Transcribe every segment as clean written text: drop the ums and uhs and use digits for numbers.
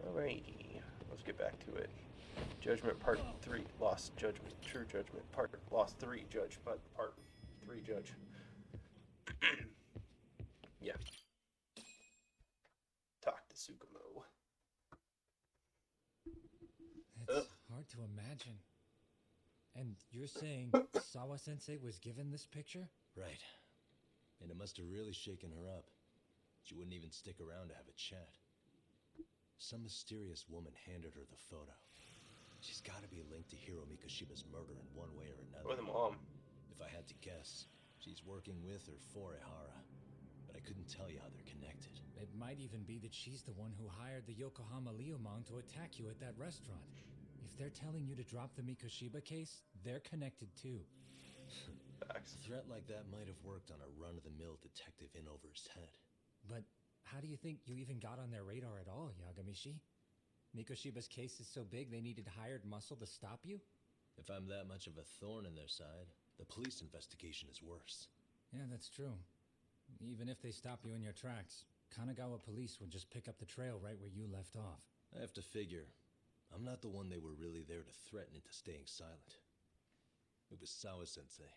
Alrighty, let's get back to it. Judgment Part 3, Lost Judgment, True Judgment Part, Lost 3, Part 3, Judge. Yeah. Talk to Sukumo. It's hard to imagine. And you're saying Sawa-sensei was given this picture? Right. And it must have really shaken her up. She wouldn't even stick around to have a chat. Some mysterious woman handed her the photo. She's got to be linked to Hiro Mikoshiba's murder in one way or another. Or the mom. If I had to guess, she's working with or for Ehara. But I couldn't tell you how they're connected. It might even be that she's the one who hired the Yokohama Leomon to attack you at that restaurant. If they're telling you to drop the Mikoshiba case, they're connected too. Facts. A threat like that might have worked on a run-of-the-mill detective in over his head. But how do you think you even got on their radar at all, Yagamishi? Mikoshiba's case is so big they needed hired muscle to stop you? If I'm that much of a thorn in their side, the police investigation is worse. Yeah, that's true. Even if they stop you in your tracks, Kanagawa police would just pick up the trail right where you left off. I have to figure, I'm not the one they were really there to threaten into staying silent. It was Sawa-sensei.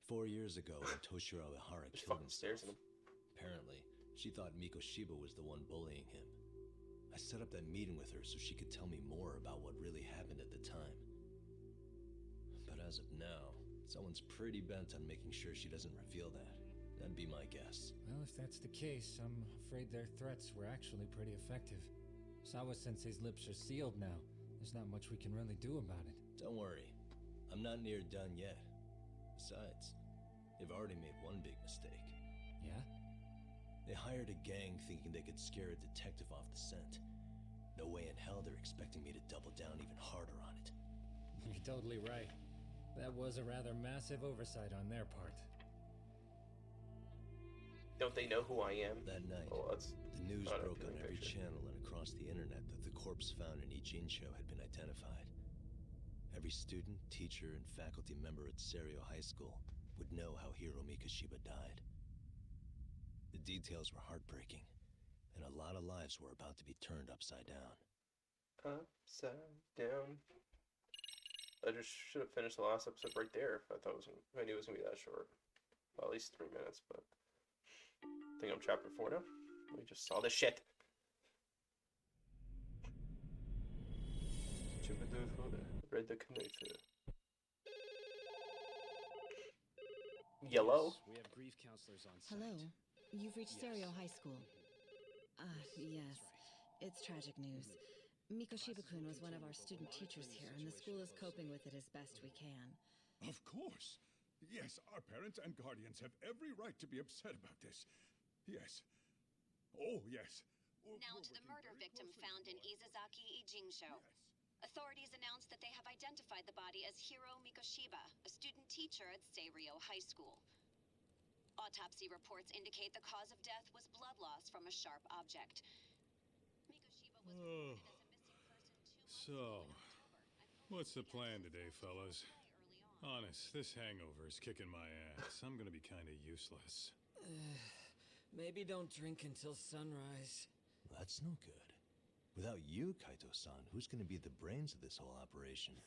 4 years ago, when Toshiro Ehara killed himself, apparently, she thought Mikoshiba was the one bullying him. I set up that meeting with her so she could tell me more about what really happened at the time. But as of now, someone's pretty bent on making sure she doesn't reveal that. That'd be my guess. Well, if that's the case, I'm afraid their threats were actually pretty effective. Sawa-sensei's lips are sealed now. There's not much we can really do about it. Don't worry. I'm not near done yet. Besides, they've already made one big mistake. Yeah? They hired a gang thinking they could scare a detective off the scent. No way in hell they're expecting me to double down even harder on it. You're totally right. That was a rather massive oversight on their part. Don't they know who I am? That night, the news broke on every channel and across the internet that the corpse found in Ijincho had been identified. Every student, teacher, and faculty member at Serio High School would know how Hiro Mikoshiba died. The details were heartbreaking, and a lot of lives were about to be turned upside down. Upside down. I just should have finished the last episode right there if I knew it was gonna be that short. Well, at least 3 minutes, but I think I'm chapter 4 now. We just saw this shit. Read the canoe. Yellow. We have grief counselors on site. Hello. You've reached Serio High School. Yes. It's tragic news. Mikoshiba-kun was one of our student teachers here, and the school is coping with it as best we can. Of course. Yes, our parents and guardians have every right to be upset about this. Yes. Oh, yes. Now to the murder victim found in Izazaki Ijincho. Authorities announced that they have identified the body as Hiro Mikoshiba, a student teacher at Serio High School. Autopsy reports indicate the cause of death was blood loss from a sharp object. Mikoshiba was reported as a missing person 2 months So, ago in October. what's the plan today, fellas? Honest, this hangover is kicking my ass. I'm gonna be kinda useless. Maybe don't drink until sunrise. That's no good. Without you, Kaito-san, who's gonna be the brains of this whole operation?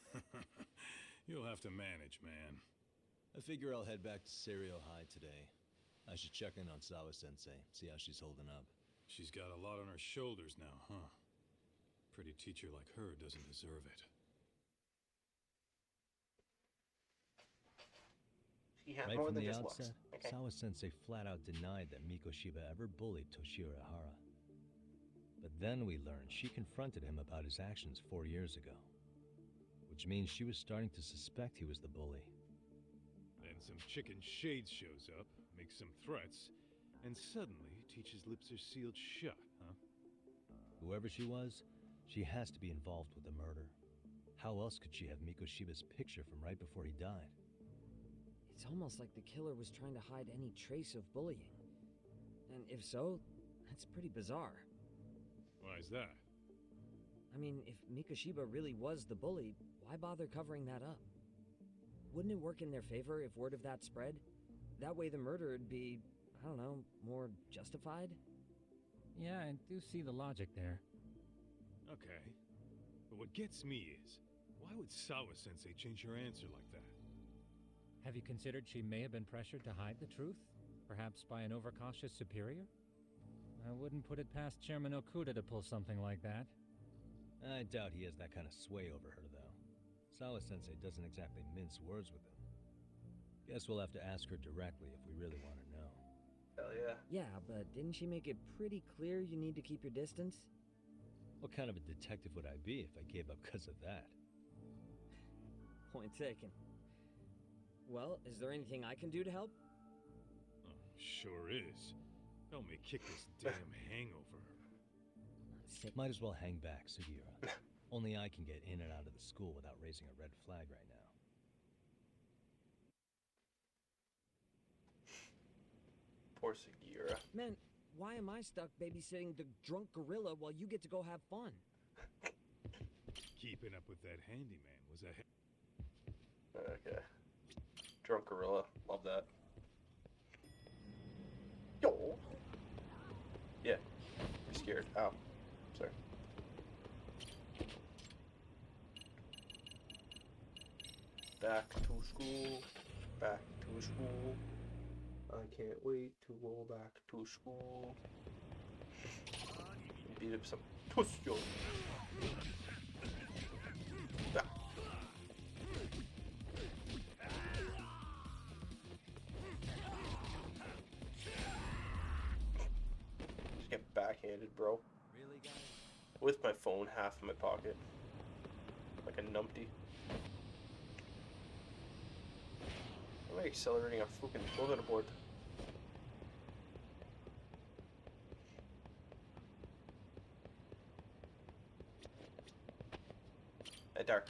You'll have to manage, man. I figure I'll head back to Serio High today. I should check in on Sawa-sensei, see how she's holding up. She's got a lot on her shoulders now, huh? Pretty teacher like her doesn't deserve it. Right from the outset, Sawa-sensei flat out denied that Mikoshiba ever bullied Toshiro Ehara. But then we learned she confronted him about his actions 4 years ago. Which means she was starting to suspect he was the bully. Then some chicken shades shows up, makes some threats, and suddenly teacher's lips are sealed shut, huh? Whoever she was, she has to be involved with the murder. How else could she have Mikoshiba's picture from right before he died? It's almost like the killer was trying to hide any trace of bullying. And if so, that's pretty bizarre. Why is that? I mean, if Mikoshiba really was the bully, why bother covering that up? Wouldn't it work in their favor if word of that spread? That way the murder would be, I don't know, more justified? Yeah, I do see the logic there. Okay. But what gets me is, why would Sawa-sensei change her answer like that? Have you considered she may have been pressured to hide the truth? Perhaps by an overcautious superior? I wouldn't put it past Chairman Okuda to pull something like that. I doubt he has that kind of sway over her, though. Sawa-sensei doesn't exactly mince words with him. Guess we'll have to ask her directly if we really want to know. Hell yeah. Yeah, but didn't she make it pretty clear you need to keep your distance? What kind of a detective would I be if I gave up because of that? Point taken. Well, is there anything I can do to help? Oh, sure is. Help me kick this damn hangover. Might as well hang back, Sugiura. Only I can get in and out of the school without raising a red flag right now. Poor Sugiura. Man, why am I stuck babysitting the drunk gorilla while you get to go have fun? Keeping up with that handyman was a... Okay. Drunk gorilla. Love that. Yo! Yeah. I'm scared. Ow. Sorry. Back to school. Back to school. I can't wait to go back to school. Beat up some pussy. Ah. Just get backhanded, bro. Really, guys? With my phone half in my pocket. Like a numpty. Why am I accelerating a fucking bulletin board? Hey, Dark.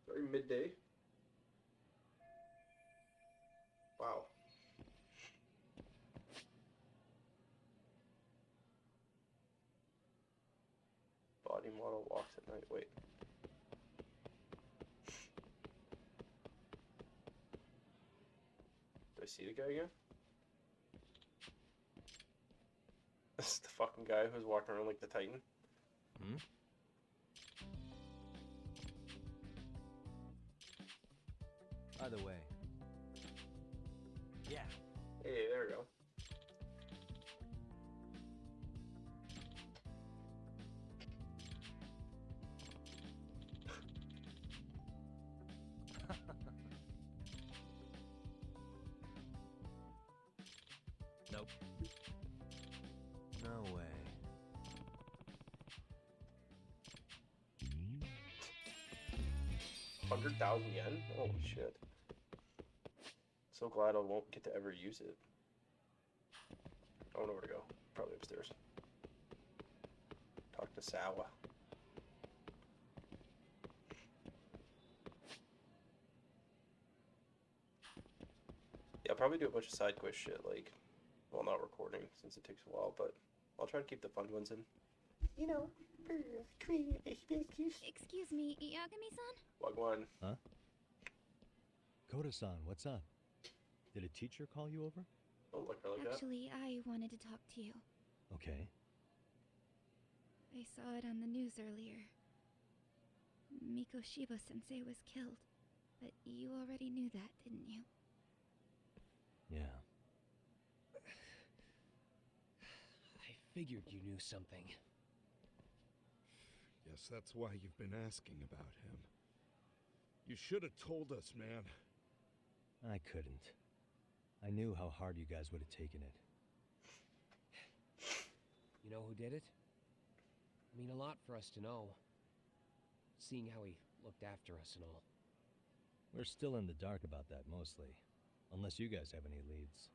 Sorry, midday. Wow. Body model walks at night. Wait. Do I see the guy again? This is the fucking guy who's walking around like the Titan. Hmm? By the way. Yeah. Hey, there we go. Nope. No way. 100,000 yen? Holy shit. So glad I won't get to ever use it. I don't know where to go. Probably upstairs. Talk to Sawa. Yeah, I'll probably do a bunch of side quest shit, like, well, not recording since it takes a while, but I'll try to keep the fun ones in. You know, Excuse me, Yagami-san? Wagwan. Huh? Koda-san, what's up? Did a teacher call you over? Don't look at her like that. Actually, I wanted to talk to you. Okay. I saw it on the news earlier. Mikoshiba-sensei was killed. But you already knew that, didn't you? Yeah. I figured you knew something. Yes, that's why you've been asking about him. You should have told us, man. I couldn't. I knew how hard you guys would have taken it. You know who did it? I mean a lot for us to know. Seeing how he looked after us and all. We're still in the dark about that, mostly. Unless you guys have any leads.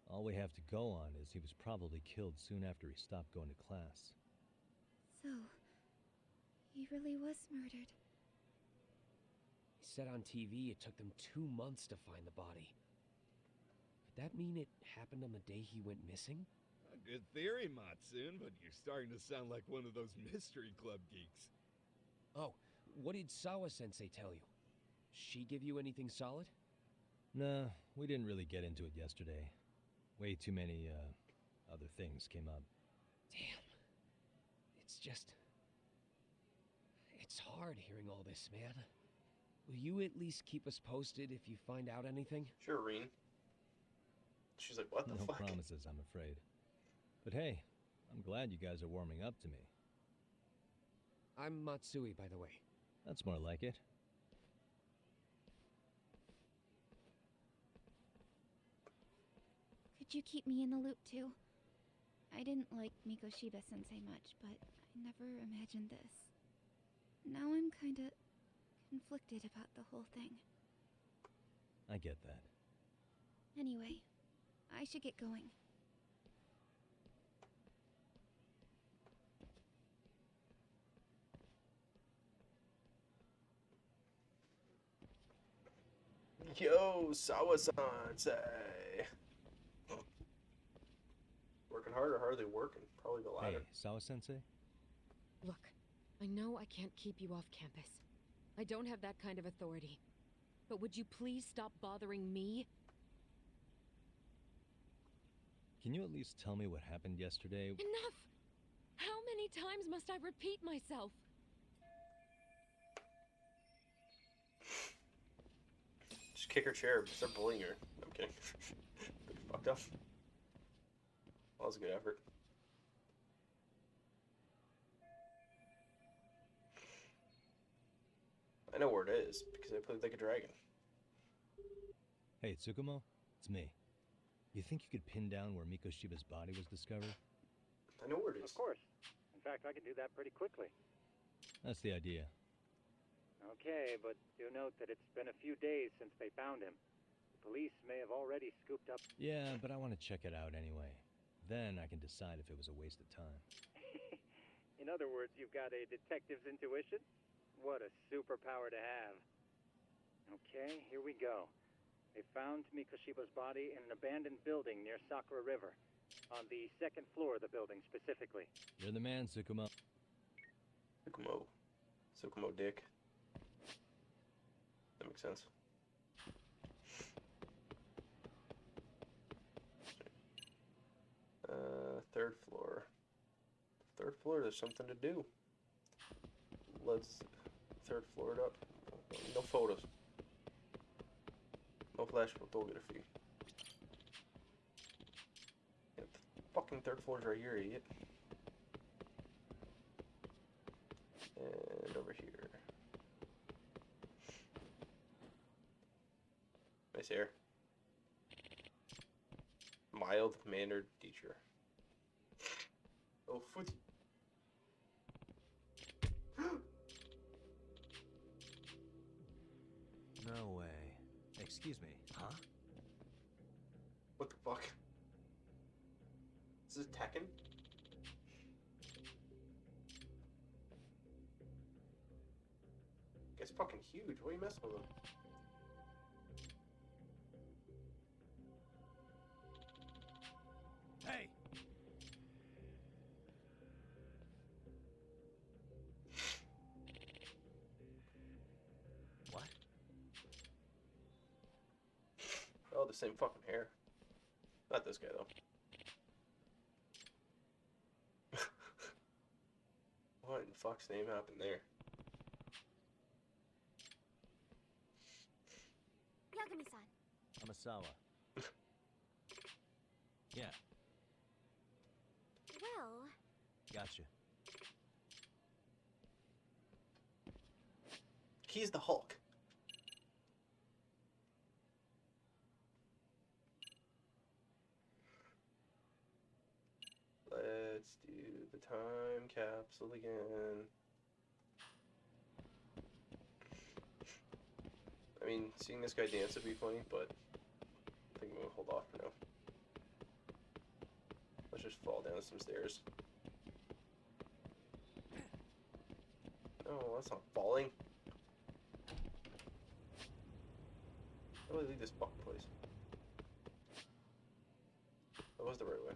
All we have to go on is he was probably killed soon after he stopped going to class. So, he really was murdered. He said on TV it took them 2 months to find the body. Could that mean it happened on the day he went missing? A good theory, Matsun, but you're starting to sound like one of those mystery club geeks. Oh, what did Sawa-sensei tell you? She give you anything solid? Nah, we didn't really get into it yesterday. Way too many, other things came up. Damn. It's just... It's hard hearing all this, man. Will you at least keep us posted if you find out anything? Sure, Reen. She's like, what the fuck? No promises, I'm afraid. But hey, I'm glad you guys are warming up to me. I'm Matsui, by the way. That's more like it. Could you keep me in the loop too? I didn't like Mikoshiba-sensei much, but I never imagined this. Now I'm kinda conflicted about the whole thing. I get that. Anyway, I should get going. Yo, Sawa-sensei. Working hard or hardly working? Probably the latter. Hey, Sawa-sensei? Look, I know I can't keep you off campus. I don't have that kind of authority. But would you please stop bothering me? Can you at least tell me what happened yesterday? Enough! How many times must I repeat myself? Just kick her chair, start bullying her. I'm kidding. Fucked up. That was a good effort. I know where it is, because I played like a dragon. Hey, Tsukumo? It's me. You think you could pin down where Mikoshiba's body was discovered? I know where it is. Of course. In fact, I can do that pretty quickly. That's the idea. Okay, but do note that it's been a few days since they found him. The police may have already scooped up... Yeah, but I want to check it out anyway. Then I can decide if it was a waste of time. In other words, you've got a detective's intuition? What a superpower to have. Okay, here we go. They found Mikoshiba's body in an abandoned building near Sakura River. On the second floor of the building, specifically. You're the man, Tsukumo. Tsukumo dick. That makes sense. Third floor. Third floor, there's something to do. Let's third floor it up. No photos. No flash photography. Yeah, the fucking third floor's right here, idiot. And over here. Nice hair. Mild-mannered teacher. Oh, foot. No way. Excuse me, huh? What the fuck? Is this Tekken? It's fucking huge. What are you messing with him? Hey! What? Oh, the same fucking hair. Not this guy, though. What in fuck's name happened there? Yagami-san. Amasawa. Yeah, Well, gotcha. He's the Hulk. Let's do the time capsule again. I mean, seeing this guy dance would be funny, but I think I'm gonna hold off for now. Let's just fall down some stairs. No, that's not falling. How do I leave this fucking place? That was the right way.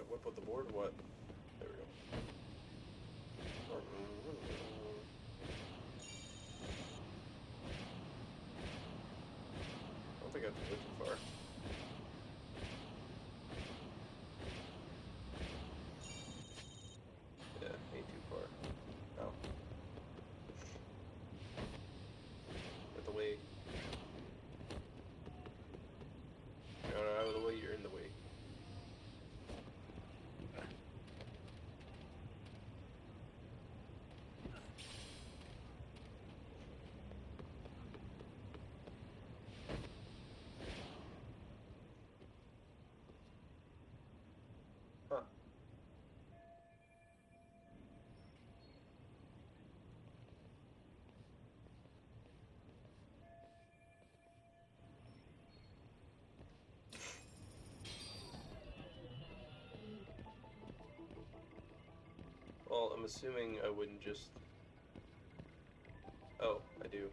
whip out the board or what? There we go. I don't think I have to go too far. Yeah, ain't too far. No. Out the way. No, out of the way, you're in the way. Huh. Well, I'm assuming I wouldn't just... Oh, I do.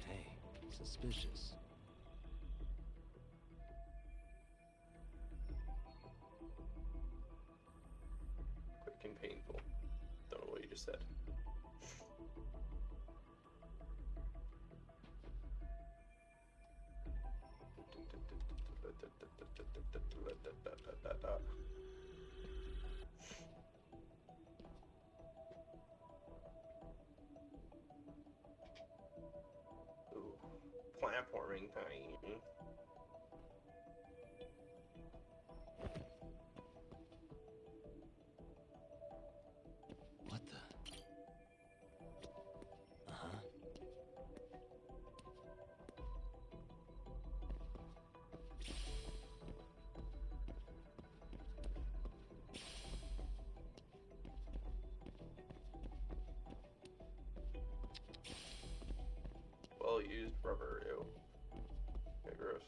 Hey, suspicious. Quick and painful. Don't know what you just said. Ooh, platforming time. What the? Uh-huh. Well used rubber, ew. Okay, gross.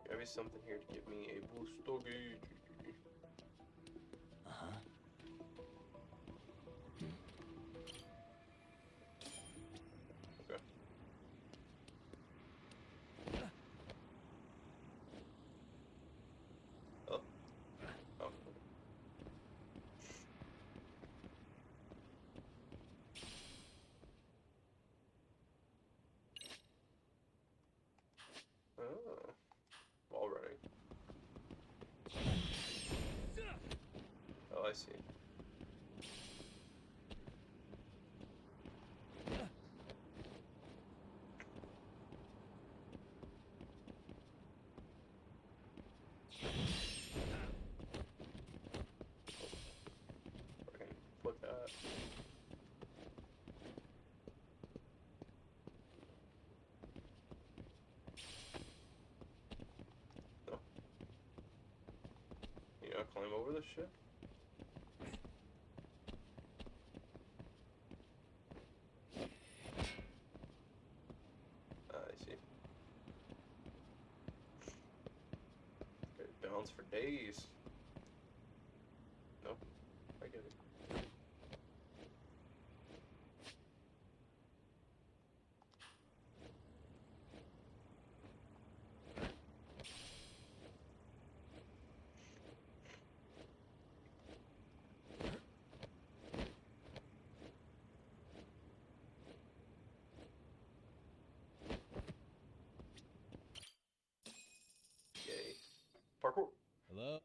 Gotta be something here to give me a boost gauge. Uh-huh. Okay. Oh. Oh. Oh. Wall running. Oh, I see. I can flip that. No. You gotta climb over this shit? I see. Good balance for days. Nope. I get it. Yay. Parkour. Hello?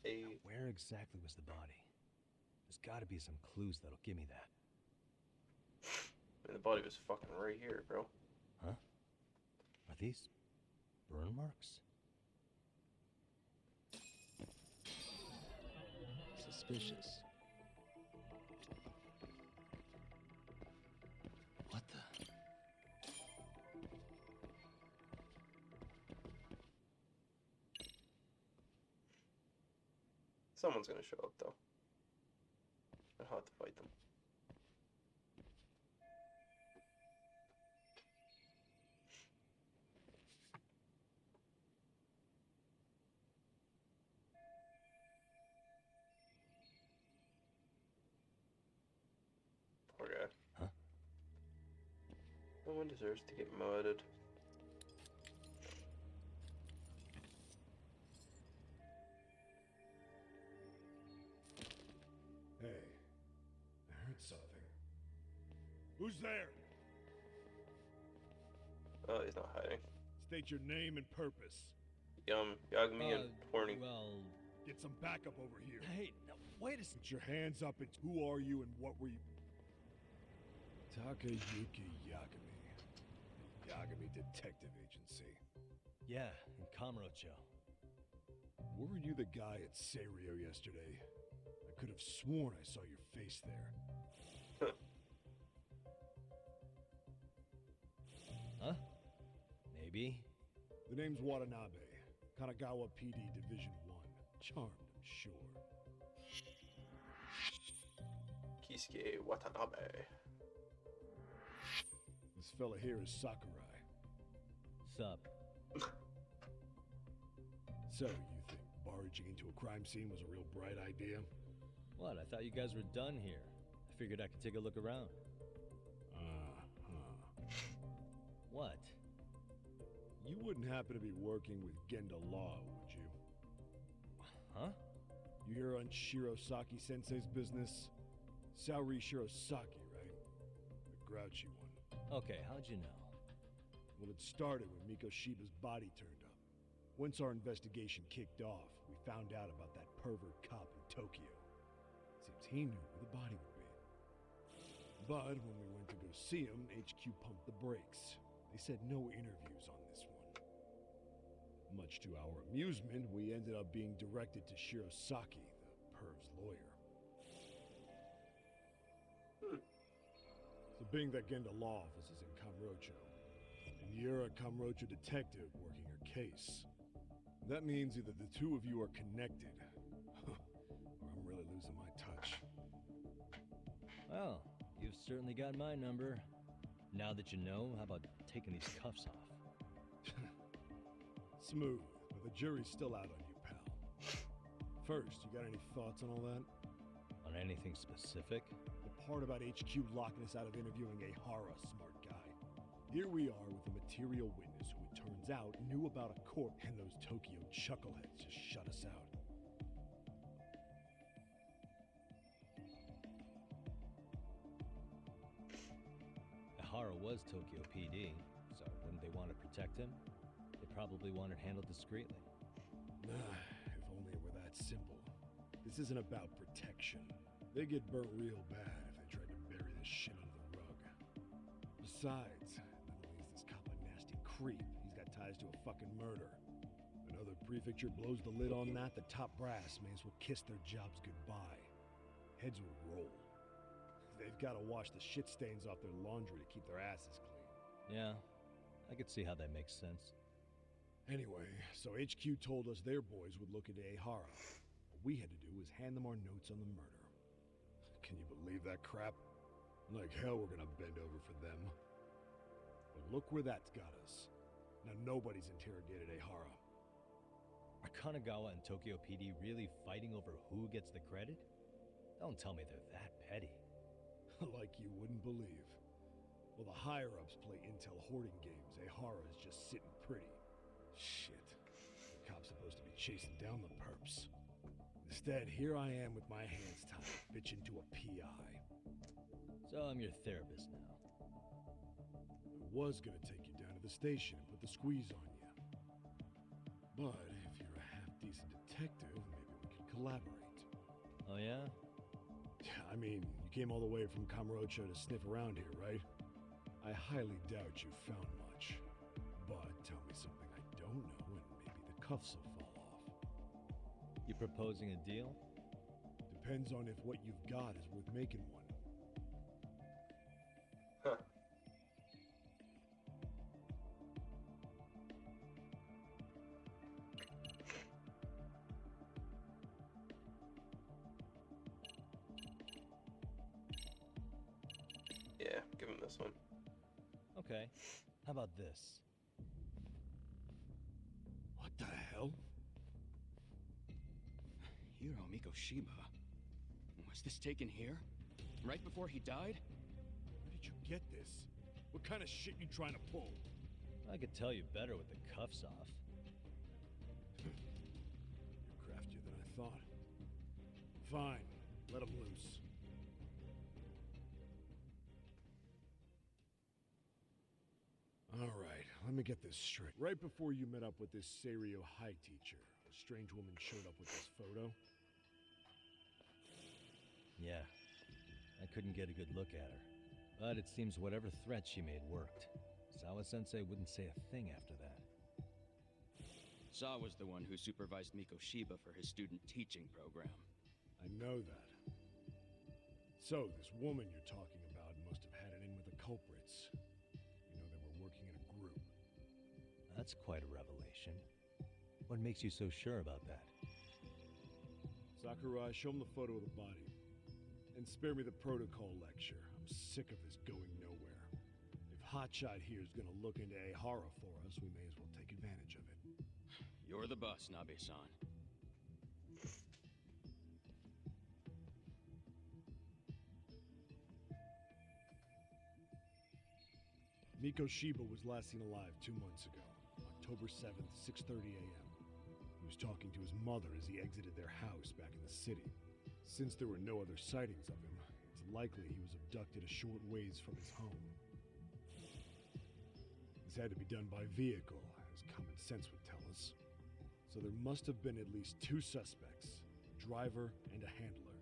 Hey. Where exactly was the body? There's gotta be some clues that'll give me that. Man, the body was fucking right here, bro. Huh? Are these burn marks? Suspicious. What the? Someone's gonna show up, though. I'll have to fight them. one deserves to get modded. Hey, I heard something. Who's there? Oh, he's not hiding. State your name and purpose. Yagami and Porny. Well... Get some backup over here. Hey, no, wait a second. Put your hands up and who are you and what were you? Takayuki Yagami. Yagami Detective Agency. Yeah, in Kamurocho. Weren't you the guy at Seirio yesterday? I could have sworn I saw your face there. Huh? Maybe. The name's Watanabe. Kanagawa PD Division 1. Charmed, I'm sure. Kisuke Watanabe. This fella here is Sakurai. Sup? So, you think barging into a crime scene was a real bright idea? What? I thought you guys were done here. I figured I could take a look around. What? You wouldn't happen to be working with Genda Law, would you? Huh? You hear on Shirosaki-sensei's business? Saori Shirosaki, right? The grouchy one. Okay, how'd you know? Well, it started when Mikoshiba's body turned up. Once our investigation kicked off, we found out about that pervert cop in Tokyo. Seems he knew where the body would be. But when we went to go see him, HQ pumped the brakes. They said no interviews on this one. Much to our amusement, we ended up being directed to Shirosaki, the perv's lawyer. So being that Genda Law office is in Kamurocho, and you're a Kamurocho detective working her case, that means either the two of you are connected, or I'm really losing my touch. Well, you've certainly got my number. Now that you know, how about taking these cuffs off? Smooth, but the jury's still out on you, pal. First, you got any thoughts on all that? On anything specific? The part about HQ locking us out of interviewing a Hara, smart guy. Here we are with a material witness who it turns out knew about a corpse, and those Tokyo chuckleheads just shut us out. Hara was Tokyo PD, so wouldn't they want to protect him? They probably want it handled discreetly. If only it were that simple. This isn't about protection. They get burnt real bad if they tried to bury this shit under the rug. Besides, not only is this cop a nasty creep, he's got ties to a fucking murder. Another prefecture blows the lid on that, the top brass may as well kiss their jobs goodbye. Heads will roll. They've got to wash the shit stains off their laundry to keep their asses clean. Yeah, I could see how that makes sense. Anyway, so HQ told us their boys would look into Ehara. What we had to do was hand them our notes on the murder. Can you believe that crap? Like hell we're gonna bend over for them. But look where that's got us. Now nobody's interrogated Ehara. Are Kanagawa and Tokyo PD really fighting over who gets the credit? Don't tell me they're that petty. Like you wouldn't believe. Well, the higher-ups play intel hoarding games. Ehara is just sitting pretty. Shit. The cop's supposed to be chasing down the perps. Instead, here I am with my hands tied, bitching to a PI. So I'm your therapist now. I was gonna take you down to the station and put the squeeze on you. But if you're a half-decent detective, maybe we could collaborate. Oh yeah? I mean, you came all the way from Kamurocho to sniff around here, right? I highly doubt you found much. But tell me something I don't know and maybe the cuffs will fall off. You proposing a deal? Depends on if what you've got is worth making one. Huh. Yeah, give him this one. Okay. How about this? What the hell? Hiro Mikoshiba? Was this taken here? Right before he died? Where did you get this? What kind of shit you trying to pull? I could tell you better with the cuffs off. You're craftier than I thought. Fine, let him loose. Alright, let me get this straight. Right before you met up with this Seiryo High teacher, a strange woman showed up with this photo? Yeah. I couldn't get a good look at her. But it seems whatever threat she made worked. Sawa-sensei wouldn't say a thing after that. Saw was the one who supervised Mikoshiba for his student teaching program. I know that. So, this woman you're talking about must have had it in with the culprits. You know, they were working in a group. That's quite a revelation. What makes you so sure about that? Sakurai, show him the photo of the body. And spare me the protocol lecture. I'm sick of this going nowhere. If Hotshot here is gonna look into Ehara for us, we may as well take advantage of it. You're the boss, Nabe-san. Mikoshiba was last seen alive 2 months ago, October 7th, 6:30 a.m. He was talking to his mother as he exited their house back in the city. Since there were no other sightings of him, it's likely he was abducted a short ways from his home. This had to be done by vehicle, as common sense would tell us. So there must have been at least 2 suspects, a driver and a handler.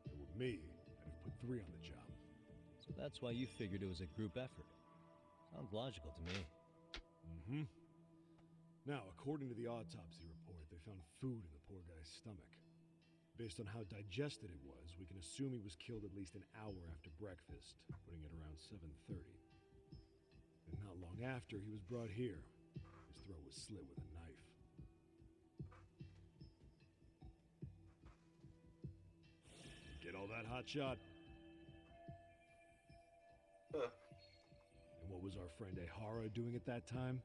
If it were me, I'd have put 3 on the job. So that's why you figured it was a group effort. Sounds logical to me. Mm-hmm. Now, according to the autopsy report, they found food in the poor guy's stomach. Based on how digested it was, we can assume he was killed at least an hour after breakfast, putting it around 7:30. And not long after, he was brought here. His throat was slit with a knife. Get all that, Hotshot? Huh. And what was our friend Ehara doing at that time?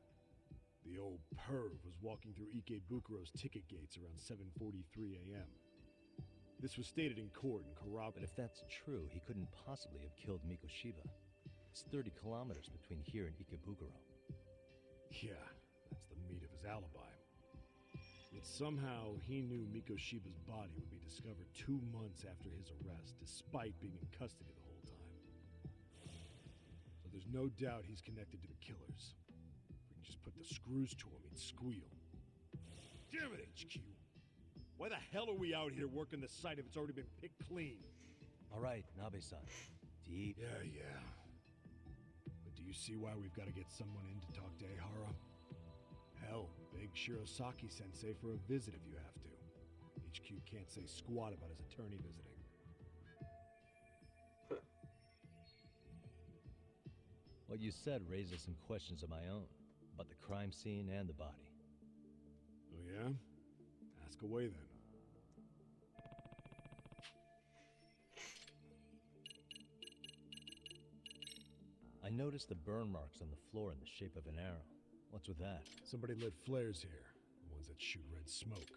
The old perv was walking through Ikebukuro's ticket gates around 7:43 a.m. This was stated in court and corroborated. But if that's true, he couldn't possibly have killed Mikoshiba. It's 30 kilometers between here and Ikebukuro. Yeah, that's the meat of his alibi. Yet somehow he knew Mikoshiba's body would be discovered 2 months after his arrest, despite being in custody the whole time. So there's no doubt he's connected to the killers. If we can just put the screws to him, he'd squeal. Damn it, HQ! Why the hell are we out here working the site if it's already been picked clean? All right, Nabe-san. Deep. Yeah. But do you see why we've got to get someone in to talk to Ehara? Hell, beg Shirosaki-sensei for a visit if you have to. HQ can't say squat about his attorney visiting. What you said raises some questions of my own, about the crime scene and the body. Oh yeah? Ask away then. I noticed the burn marks on the floor in the shape of an arrow. What's with that? Somebody lit flares here, the ones that shoot red smoke.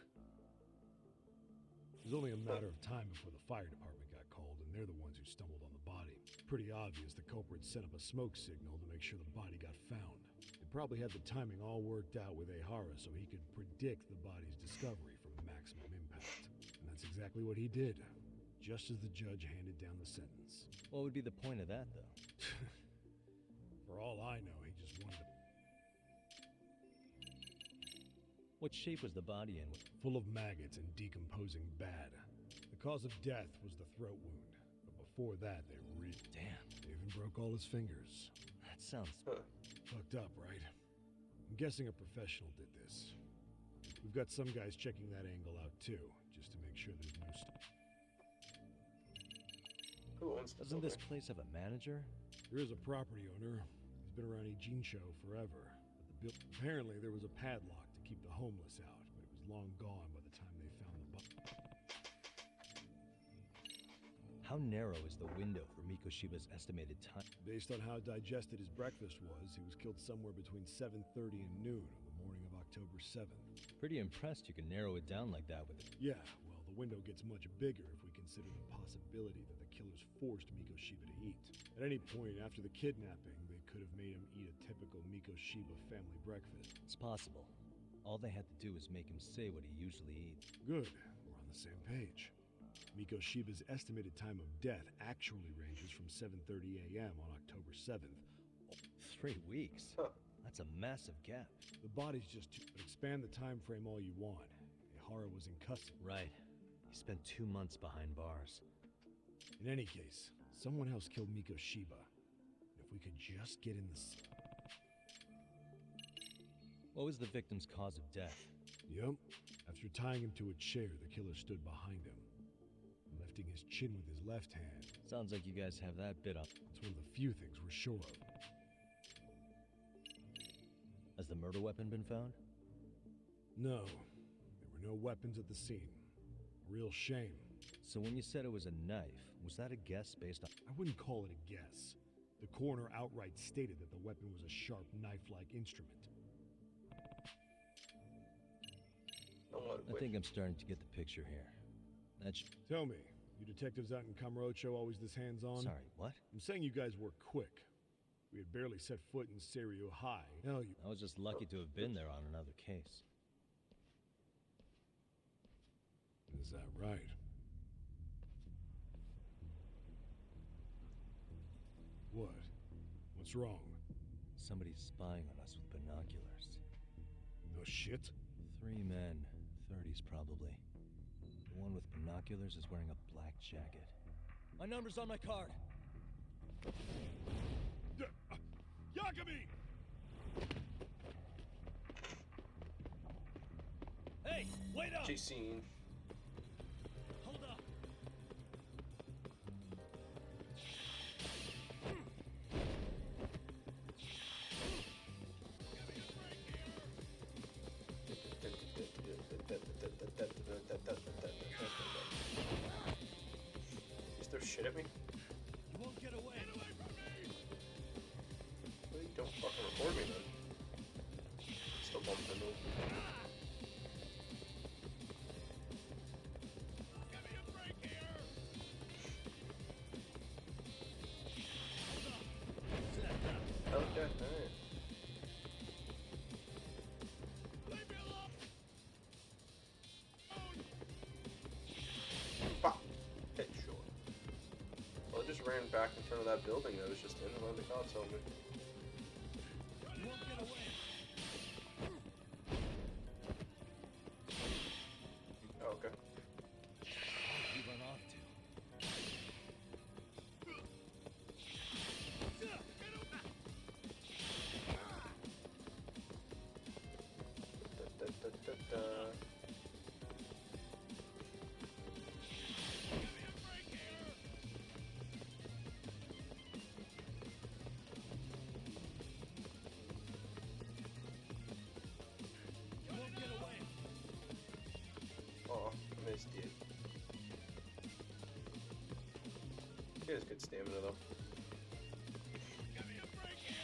It was only a matter of time before the fire department got called, and they're the ones who stumbled on the body. Pretty obvious the culprit set up a smoke signal to make sure the body got found. They probably had the timing all worked out with Ehara so he could predict the body's discovery from maximum impact. And that's exactly what he did, just as the judge handed down the sentence. What would be the point of that, though? For all I know, he just wanted to... What shape was the body in? Full of maggots and decomposing bad. The cause of death was the throat wound. But before that, they really... Damn. They even broke all his fingers. That sounds... Fucked up, right? I'm guessing a professional did this. We've got some guys checking that angle out too, just to make sure there's no... Who owns the Doesn't this building? place have a manager? There is a property owner. He's been around Ijincho forever. But apparently there was a padlock to keep the homeless out, but it was long gone by the time they found the body. How narrow is the window for Mikoshiba's estimated time? Based on how digested his breakfast was, he was killed somewhere between 7:30 and noon on the morning of October 7th. Pretty impressed you can narrow it down like that with it. Yeah, well, the window gets much bigger if we consider the possibility that the killer Shima's forced Mikoshiba to eat. At any point after the kidnapping, they could have made him eat a typical Mikoshiba family breakfast. It's possible. All they had to do was make him say what he usually eats. Good. We're on the same page. Mikoshiba's estimated time of death actually ranges from 7:30 a.m. on October 7th. 3 weeks? Huh. That's a massive gap. The body's just too... But expand the time frame all you want. Ihara was in custody. Right. He spent 2 months behind bars. In any case, someone else killed Mikoshiba. If we could just get in the... What was the victim's cause of death? Yup. After tying him to a chair, the killer stood behind him, lifting his chin with his left hand. Sounds like you guys have that bit up. It's one of the few things we're sure of. Has the murder weapon been found? No. There were no weapons at the scene. Real shame. So when you said it was a knife, was that a guess based on... I wouldn't call it a guess. The coroner outright stated that the weapon was a sharp knife-like instrument. I think I'm starting to get the picture here. Tell me, you detectives out in Kamurocho always this hands-on? Sorry, what? I'm saying you guys work quick. We had barely set foot in Serio High. Hell, you... I was just lucky to have been there on another case. Is that right? What? What's wrong? Somebody's spying on us with binoculars. No shit? 3 men, 30s probably. The one with binoculars is wearing a black jacket. My number's on my card! Yakami! Hey, wait up! Chasing. Hold up! Is there shit at me? You won't get away! Get away from me! Well, you don't fucking record me then. Still bumping into me. Give me a break here! Okay, alright. Leave me alone! Pop! Headshot. Well, I just ran back in front of that building that was just in when the cops told me. You won't get away! Oh, okay. You run off to. Da. You won't get away! Oh, missed it. He has good stamina though. Give me a break here!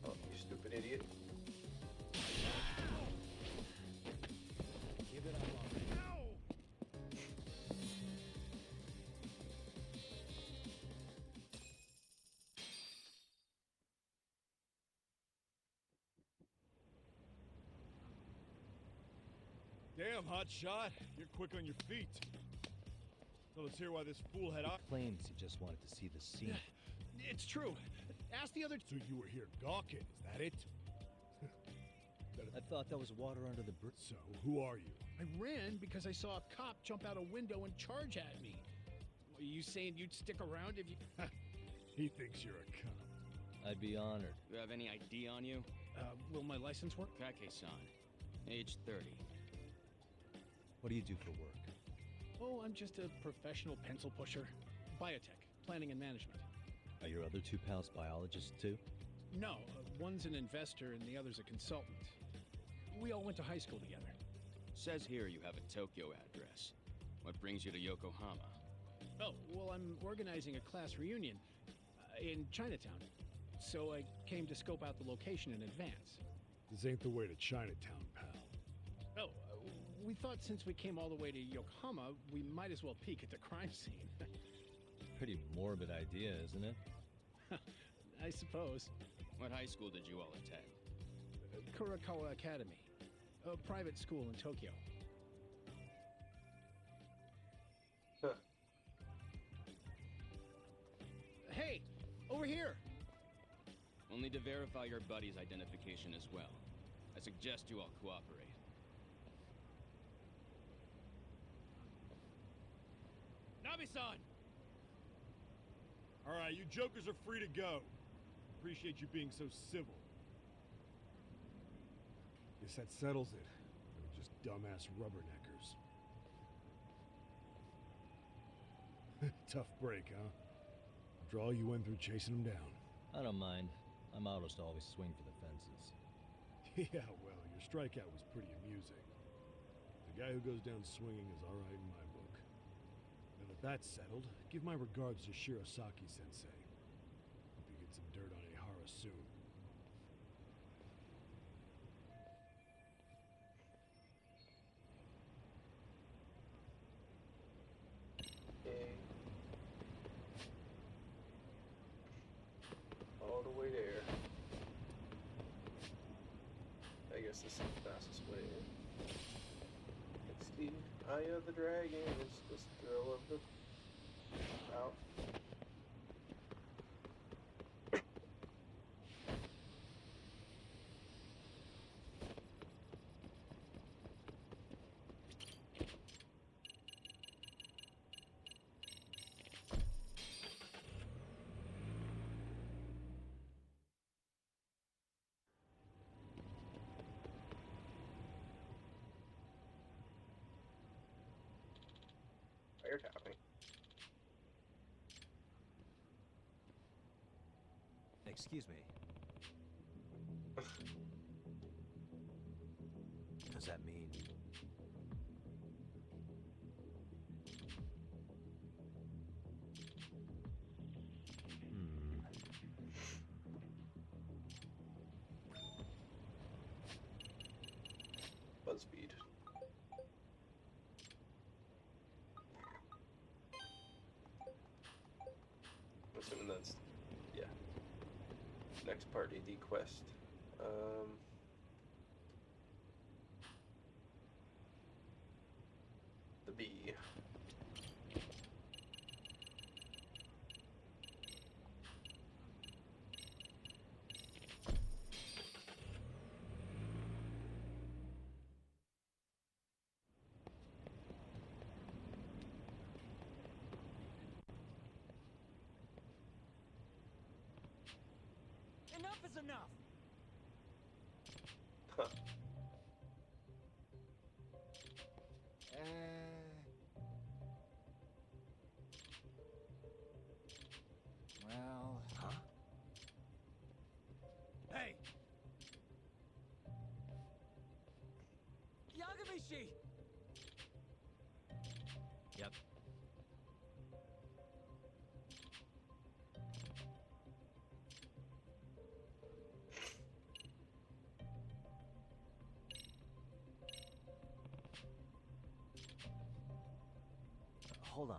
Oh, you stupid idiot. Give it up already. Damn, hot shot. You're quick on your feet. So let's hear why this fool had up. Claims he just wanted to see the scene. It's true. Ask the other... So you were here gawking, is that it? I thought that was water under the bridge. So, who are you? I ran because I saw a cop jump out a window and charge at me. Are you saying you'd stick around if you... He thinks you're a cop. I'd be honored. You have any ID on you? Will my license work? Kake-san. Age 30. What do you do for work? Oh, I'm just a professional pencil pusher. Biotech, planning and management. Are your other 2 pals biologists too? No, one's an investor and the other's a consultant. We all went to high school together. Says here you have a Tokyo address. What brings you to Yokohama? Oh, well, I'm organizing a class reunion in Chinatown. So I came to scope out the location in advance. This ain't the way to Chinatown, pal. Oh, we thought since we came all the way to Yokohama, we might as well peek at the crime scene. Pretty morbid idea, isn't it? I suppose. What high school did you all attend? Kurakawa Academy, a private school in Tokyo. Huh. Hey, over here! We'll need to verify your buddy's identification as well. I suggest you all cooperate. Nabi-san! All right, you jokers are free to go. Appreciate you being so civil. Guess that settles it. They're just dumbass rubberneckers. Tough break, huh? After all you went through chasing them down. I don't mind. My motto's to always swing for the fences. Yeah, well, your strikeout was pretty amusing. The guy who goes down swinging is all right in my book. Now that that's settled, give my regards to Shirosaki-sensei. Hope you get some dirt on Ihara soon. Okay. All the way there. I guess this is the fastest way. It's the Eye of the Dragon. It's just throw of the out. Fire tapping. Excuse me. Does that mean... BuzzFeed. I'm assuming that's, yeah. Next part, AD quest. The bee. Enough is enough! Huh. Well... Huh? Hey! Yagamishi! Yep. Hold on.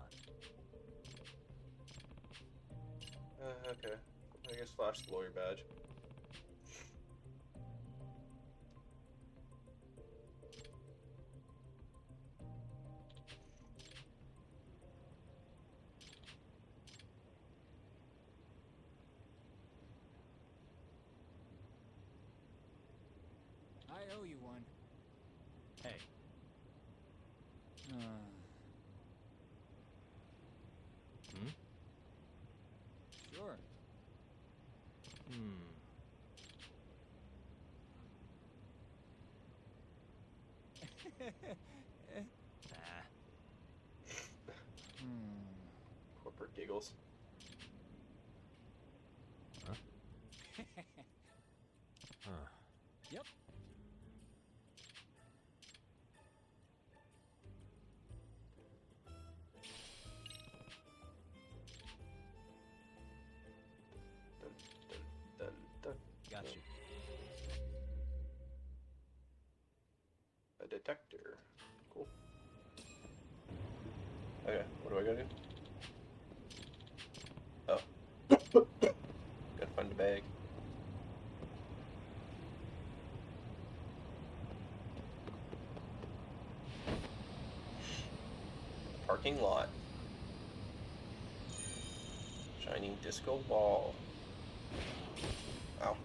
Okay. I guess flash the lawyer badge. I owe you one. Hey. Hmm? Sure. Corporate giggles. Huh? Huh. Yep. Dun, dun, dun. Got you. A detector. Okay, what do I gotta do? Oh. Gotta find the bag. Parking lot. Shining disco ball. Ow.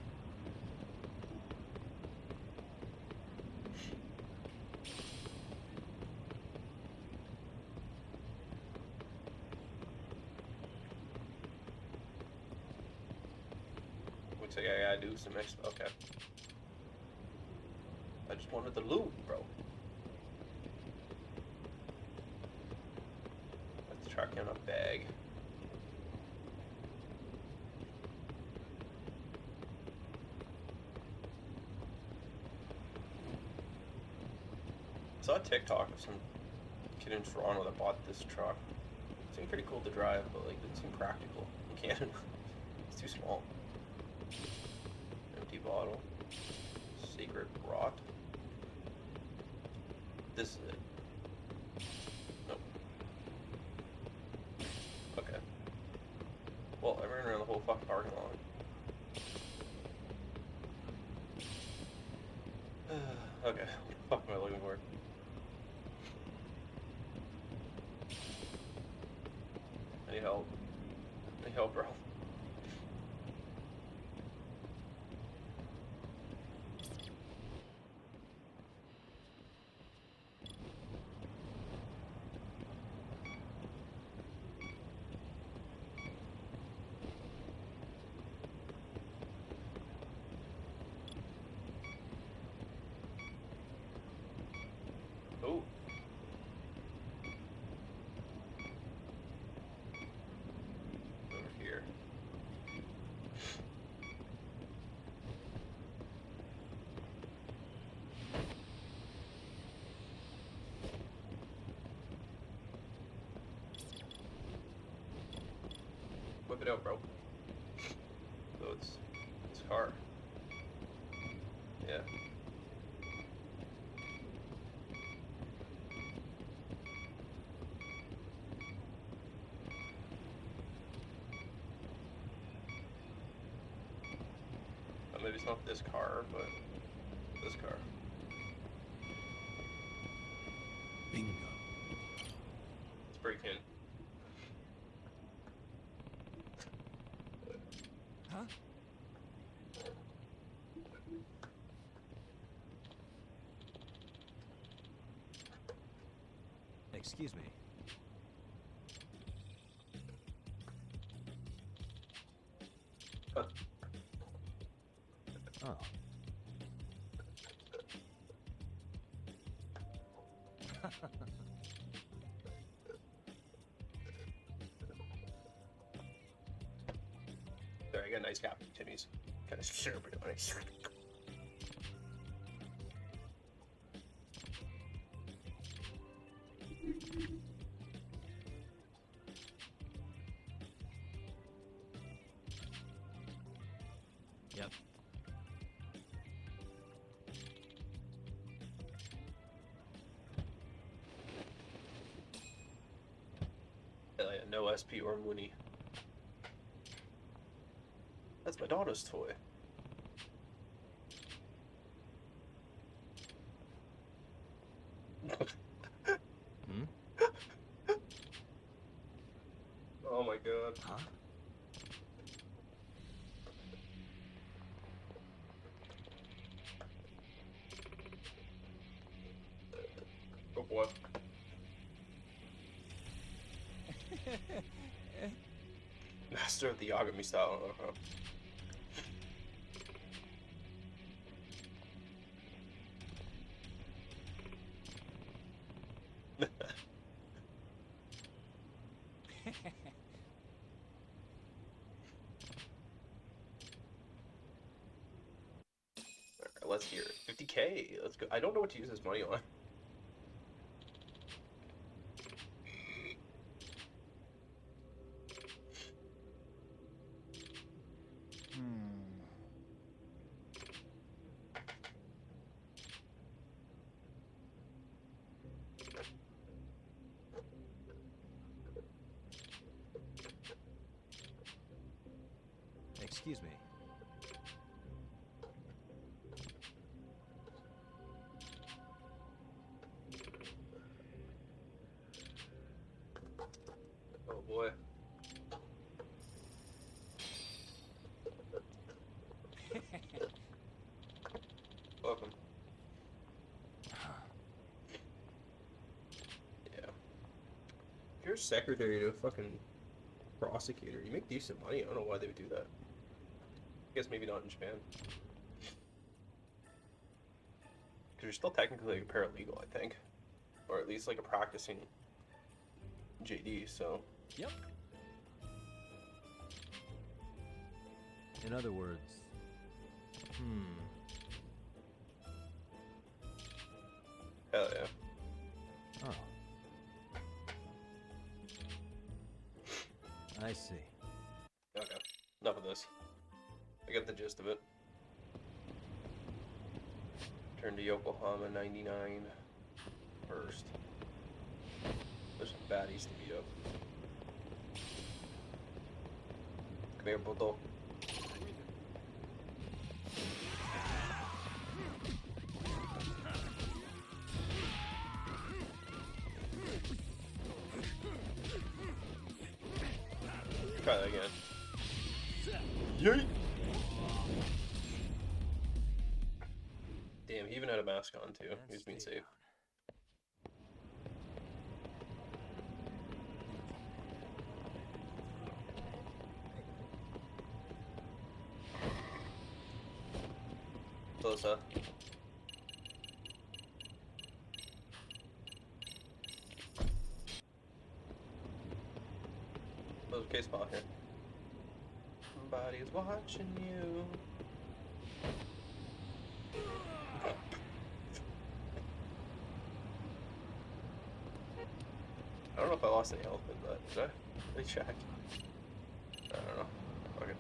Looks like I gotta do some extra. Okay. I just wanted the loot, bro. Let's track down a bag. I saw a TikTok of some kid in Toronto that bought this truck. It seemed pretty cool to drive, but like it didn't seem practical in Canada. It's too small. Empty bottle. Secret rot. This is it. Nope. Okay. Well, I ran around the whole fucking parking lot. Okay, what the fuck am I looking for? I need help. I need help, bro. Oh. Over here. Whip it out, bro. So it's car. Yeah. Maybe it's not this car, but this car. Bingo. Let's break in. Huh? Excuse me. Oh. There, I got a nice gap. Timmy's kind of super nice. Yep. No SP or Mooney. That's my daughter's toy. Hmm? Oh my god. Huh? Oh boy. Master of the Yagami style. Alright, let's hear it. 50K. Let's go. I don't know what to use this money on. Excuse me. Oh boy. Welcome. Yeah. If you're a secretary to a fucking prosecutor, you make decent money. I don't know why they would do that. I guess maybe not in Japan. Because you're still technically like a paralegal, I think. Or at least like a practicing JD, so. Yep. In other words, Hell yeah. Oh. I see. Okay. Enough of this. I get the gist of it. Turn to Yokohama 99 first. There's some baddies to beat up. Come here, Boto. Try that again. Yeet! Damn, he even had a mask on too. He was being safe. Closer. There's a case spot here. Somebody's watching you. I don't know if I lost any health in that. Did I? Let me check. I don't know. Fuck it.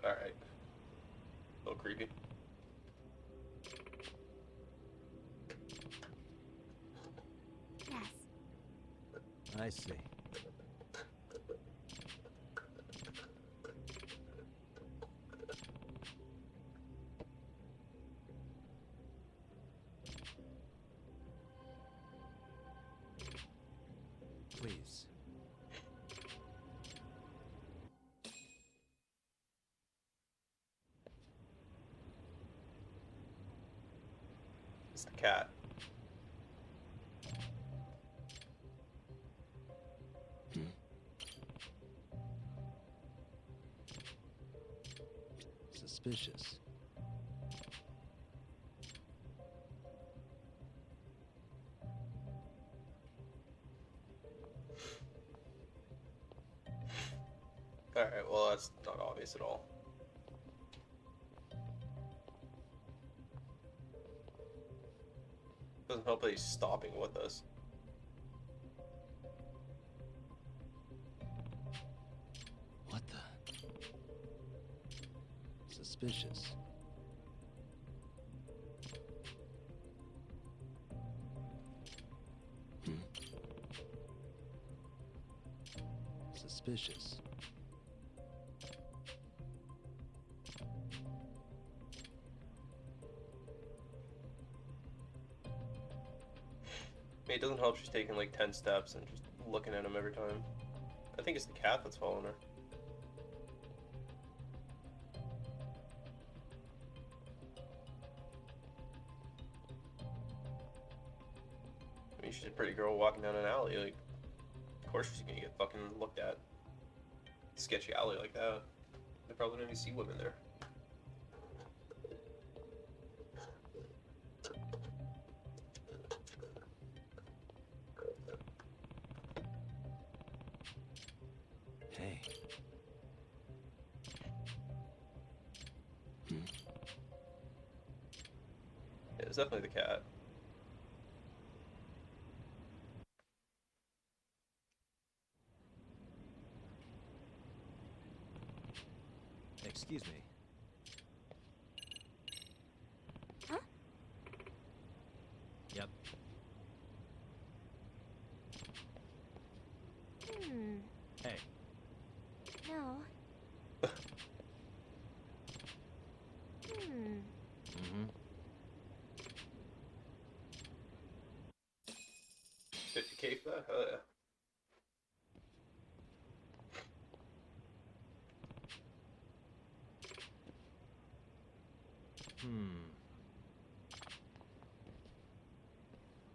Alright. A little creepy. Yes. I see. Please. It's the cat. Suspicious. Alright, well that's not obvious at all. Doesn't help that he's stopping with us. What the? Suspicious. Suspicious. I mean, it doesn't help she's taking like 10 steps and just looking at him every time. I think it's the cat that's following her. I mean, she's a pretty girl walking down an alley. Like, of course she's gonna get fucking looked at. Sketchy alley like that. They probably don't even see women there. Hey. Yeah, it's definitely the cat. Excuse me. Huh? Yep. Hmm. Hey. No. hell yeah.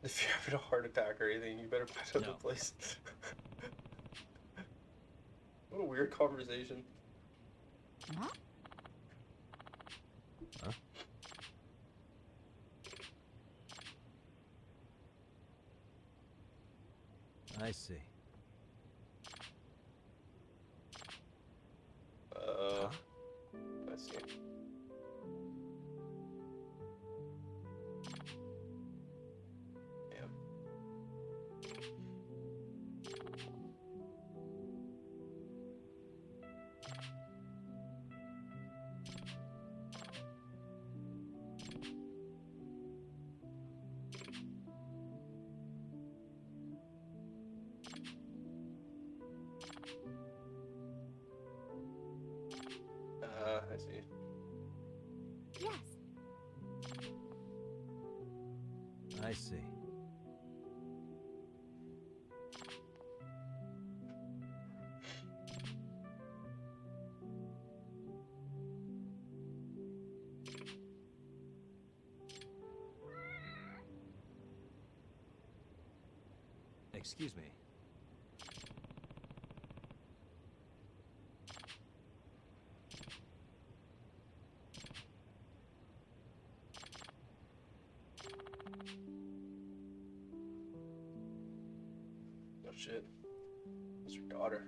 If you're having a heart attack or anything, you better find another place. What a weird conversation. Huh? I see. I see. Yep. I see. Yes. I see. Excuse me. Oh shit. It's your daughter.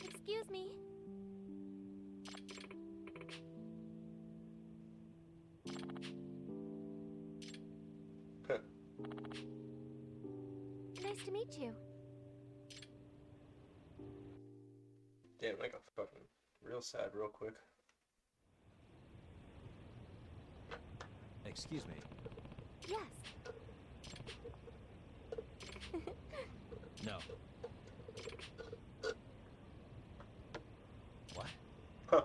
Excuse me. Nice to meet you. Damn, I got fucking real sad real quick. Excuse me. Yes. No. What? Huh.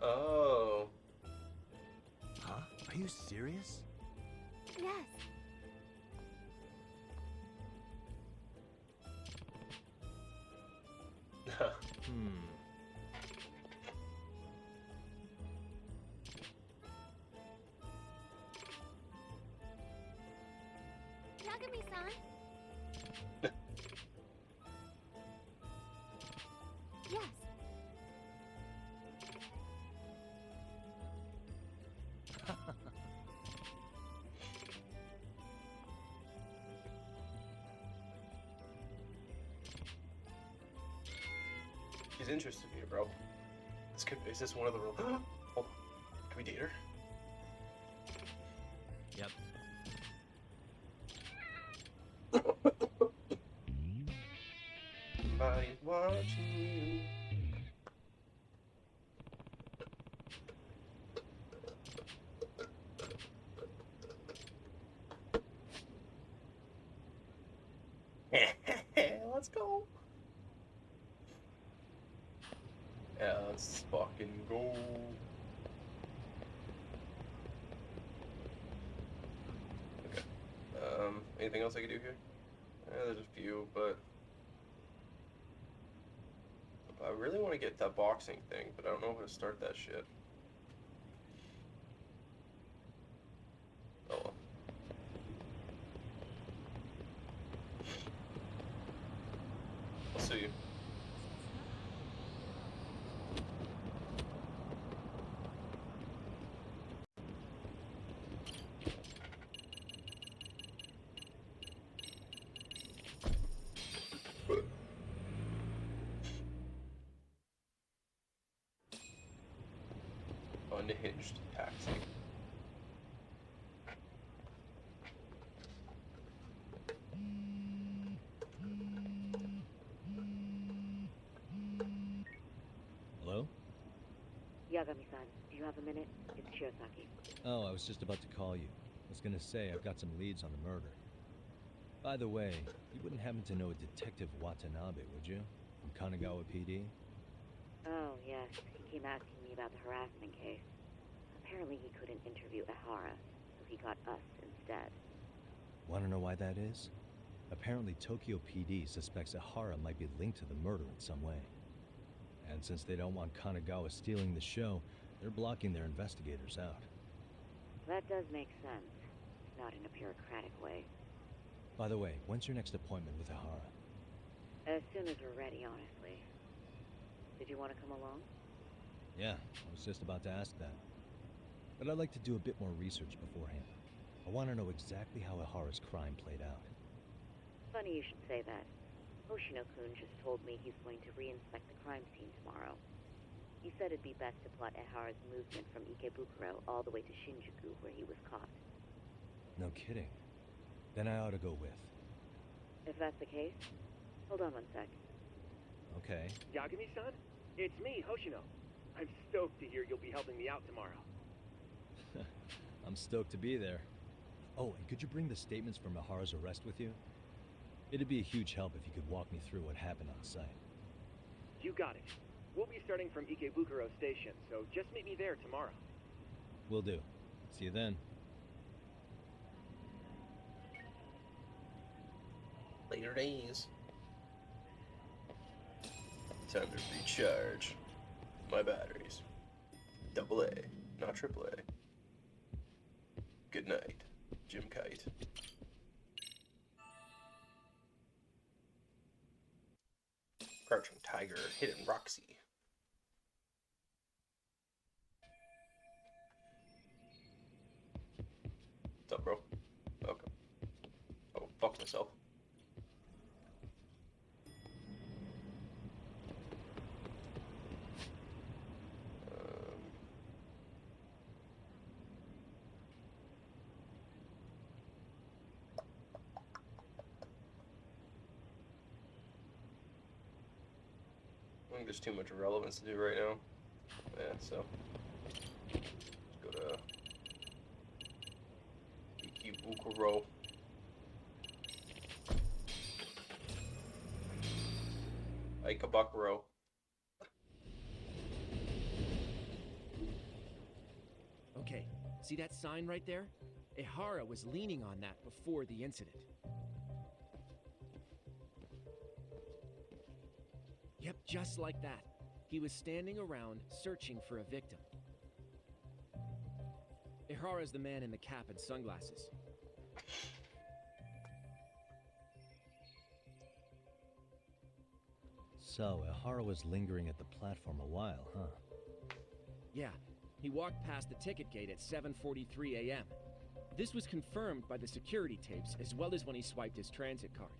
Oh. Huh? Are you serious? Yes. Yagami-san. Yes. She's interested in you, bro. Is this one of the real? Hold on. Can we date her? Yep. Somebody's watching you. Let's go. Yeah, let's fucking go. Okay. Anything else I can do here? There's a few, but I really want to get that boxing thing, but I don't know how to start that shit. Oh well. I'll see you. Unhinged taxi. Hello? Yagami-san, do It's Shirosaki. Oh, I was just about to call you. I was gonna say I've got some leads on the murder. By the way, you wouldn't happen to know a Detective Watanabe, would you? From Kanagawa PD? Oh, yes. He came asking me about the harassment case. Apparently he couldn't interview Ihara, so he got us instead. Wanna know why that is? Apparently Tokyo PD suspects Ihara might be linked to the murder in some way. And since they don't want Kanagawa stealing the show, they're blocking their investigators out. That does make sense. Not in a bureaucratic way. By the way, when's your next appointment with Ihara? As soon as we're ready, honestly. Did you want to come along? Yeah, I was just about to ask that. But I'd like to do a bit more research beforehand. I want to know exactly how Ihara's crime played out. Funny you should say that. Hoshino-kun just told me he's going to re-inspect the crime scene tomorrow. He said it'd be best to plot Ihara's movement from Ikebukuro all the way to Shinjuku, where he was caught. No kidding. Then I ought to go with. If that's the case, hold on one sec. Okay. Yagami-san? It's me, Hoshino. I'm stoked to hear you'll be helping me out tomorrow. I'm stoked to be there. Oh, and could you bring the statements from Ihara's arrest with you? It'd be a huge help if you could walk me through what happened on site. You got it. We'll be starting from Ikebukuro Station, so just meet me there tomorrow. Will do. See you then. Later days. Time to recharge my batteries. Double A, not triple A. Good night, Jim Kite. Crouching Tiger, Hidden Roxy. What's up, bro? Okay. Oh, fuck myself. I think there's too much relevance to do right now. Yeah, so let's go to Ikebukuro. Ikebukuro. Okay, see that sign right there? Ihara was leaning on that before the incident. Yep, just like that. He was standing around, searching for a victim. Ihara's the man in the cap and sunglasses. So, Ihara was lingering at the platform a while, huh? Yeah, he walked past the ticket gate at 7:43 a.m. This was confirmed by the security tapes, as well as when he swiped his transit card.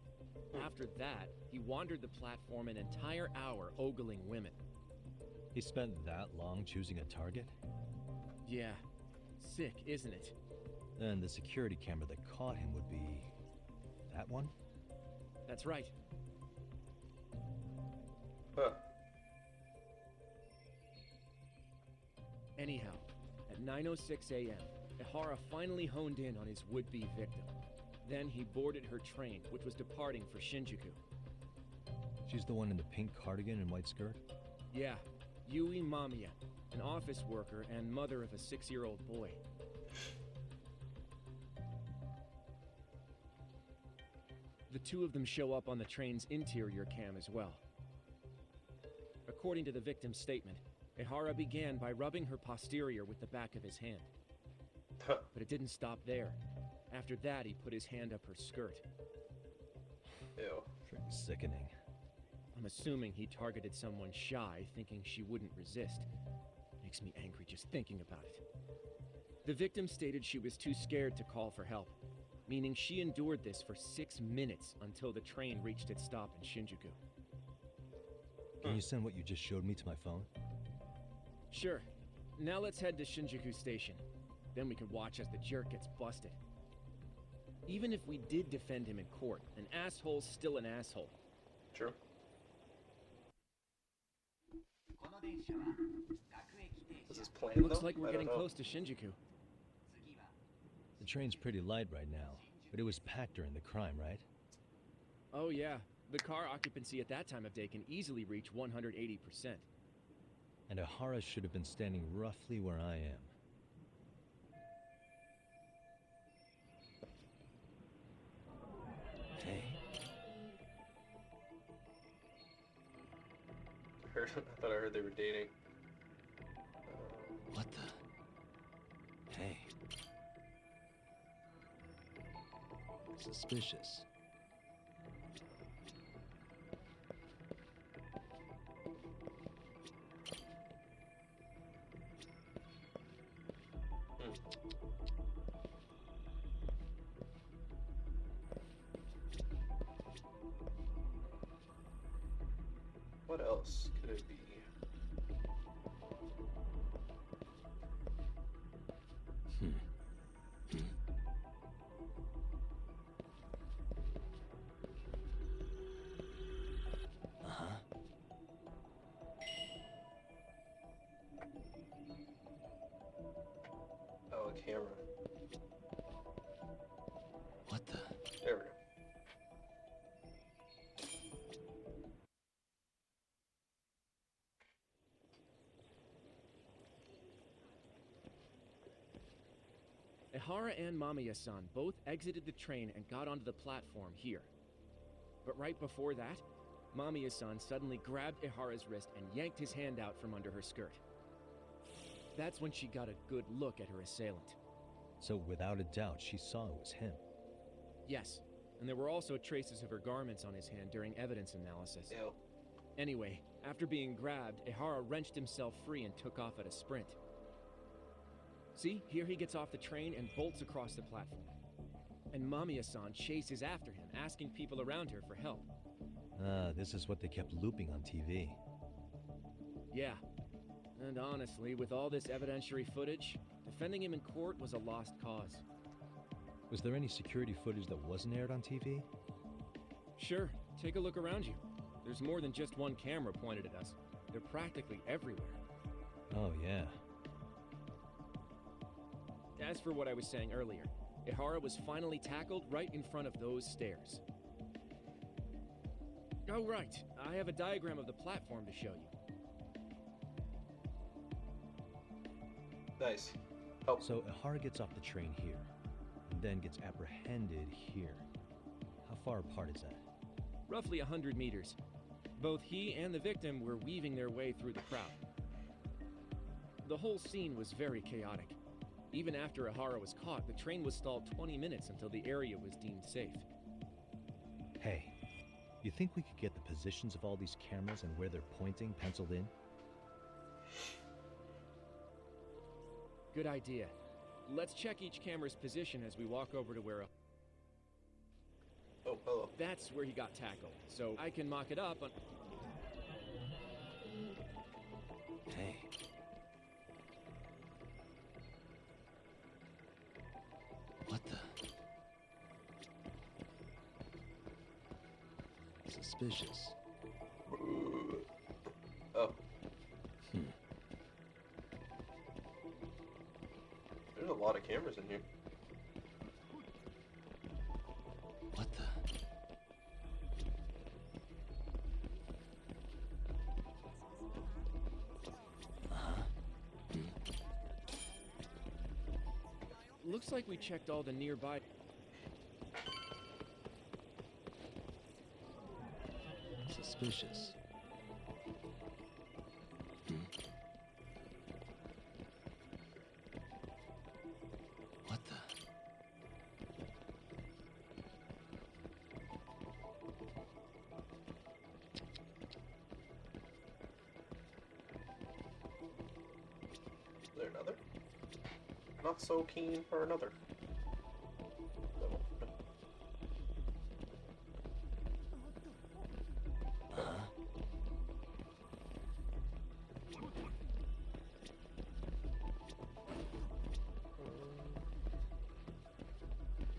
After that, he wandered the platform an entire hour ogling women. He spent that long choosing a target? Yeah. Sick, isn't it? Then the security camera that caught him would be... that one? That's right. Huh. Anyhow, at 9:06 a.m., Ihara finally honed in on his would-be victim. Then he boarded her train, which was departing for Shinjuku. She's the one in the pink cardigan and white skirt? Yeah, Yui Mamiya, an office worker and mother of a 6-year-old boy. The two of them show up on the train's interior cam as well. According to the victim's statement, Ihara began by rubbing her posterior with the back of his hand. But it didn't stop there. After that, he put his hand up her skirt. Ew. Pretty sickening. I'm assuming he targeted someone shy, thinking she wouldn't resist. Makes me angry just thinking about it. The victim stated she was too scared to call for help, meaning she endured this for 6 minutes until the train reached its stop in Shinjuku. Can you send what you just showed me to my phone? Sure. Now let's head to Shinjuku Station. Then we can watch as the jerk gets busted. Even if we did defend him in court, an asshole's still an asshole. True. Was this planned, It looks though? like we're I don't getting know. close to Shinjuku. The train's pretty light right now, but it was packed during the crime, right? Oh yeah, the car occupancy at that time of day can easily reach 180%. And Ihara should have been standing roughly where I am. Hey. I thought I heard they were dating. What the? Hey. Suspicious. What else could it be? Oh, a camera. What the? There we go. Ihara and Mamiya-san both exited the train and got onto the platform here. But right before that, Mamiya-san suddenly grabbed Ihara's wrist and yanked his hand out from under her skirt. That's when she got a good look at her assailant. So without a doubt, she saw it was him. Yes, and there were also traces of her garments on his hand during evidence analysis. Ew. Anyway, after being grabbed, Ihara wrenched himself free and took off at a sprint. See, here he gets off the train and bolts across the platform. And Mamiya-san chases after him, asking people around her for help. Ah, this is what they kept looping on TV. Yeah. And honestly, with all this evidentiary footage, defending him in court was a lost cause. Was there any security footage that wasn't aired on TV? Sure, take a look around you. There's more than just one camera pointed at us. They're practically everywhere. Oh, yeah. As for what I was saying earlier, Ihara was finally tackled right in front of those stairs. Oh, right. I have a diagram of the platform to show you. Nice. Oh. So Ihara gets off the train here, and then gets apprehended here. How far apart is that? Roughly 100 meters. Both he and the victim were weaving their way through the crowd. The whole scene was very chaotic. Even after Ihara was caught, the train was stalled 20 minutes until the area was deemed safe. Hey, you think we could get the positions of all these cameras and where they're pointing penciled in? Good idea. Let's check each camera's position as we walk over to where... Oh, hello. That's where he got tackled, so I can mock it up on... Hey. What the? Suspicious. Oh. There's a lot of cameras in here. What the? Looks like we checked all the nearby... Suspicious. What the? Is there another? Not so keen for another.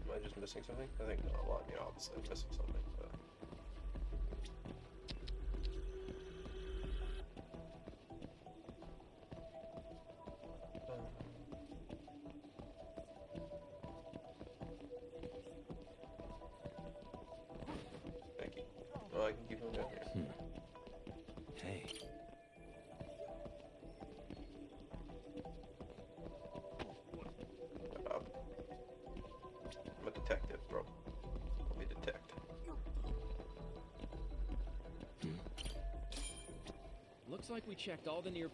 Am I just missing something? I think no, well, I mean, obviously I'm missing something, but... like we checked all the near...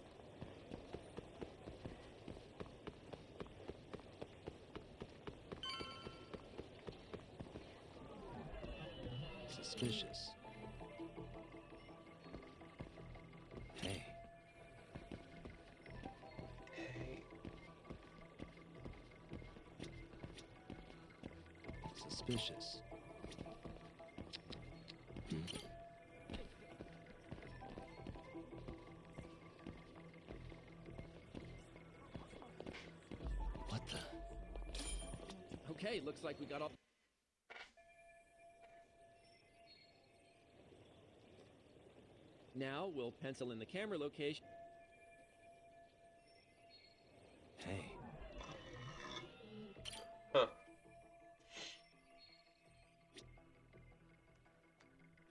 Suspicious. Hey. Suspicious. What the? Okay, looks like we got all... Now we'll pencil in the camera location. Hey. Huh.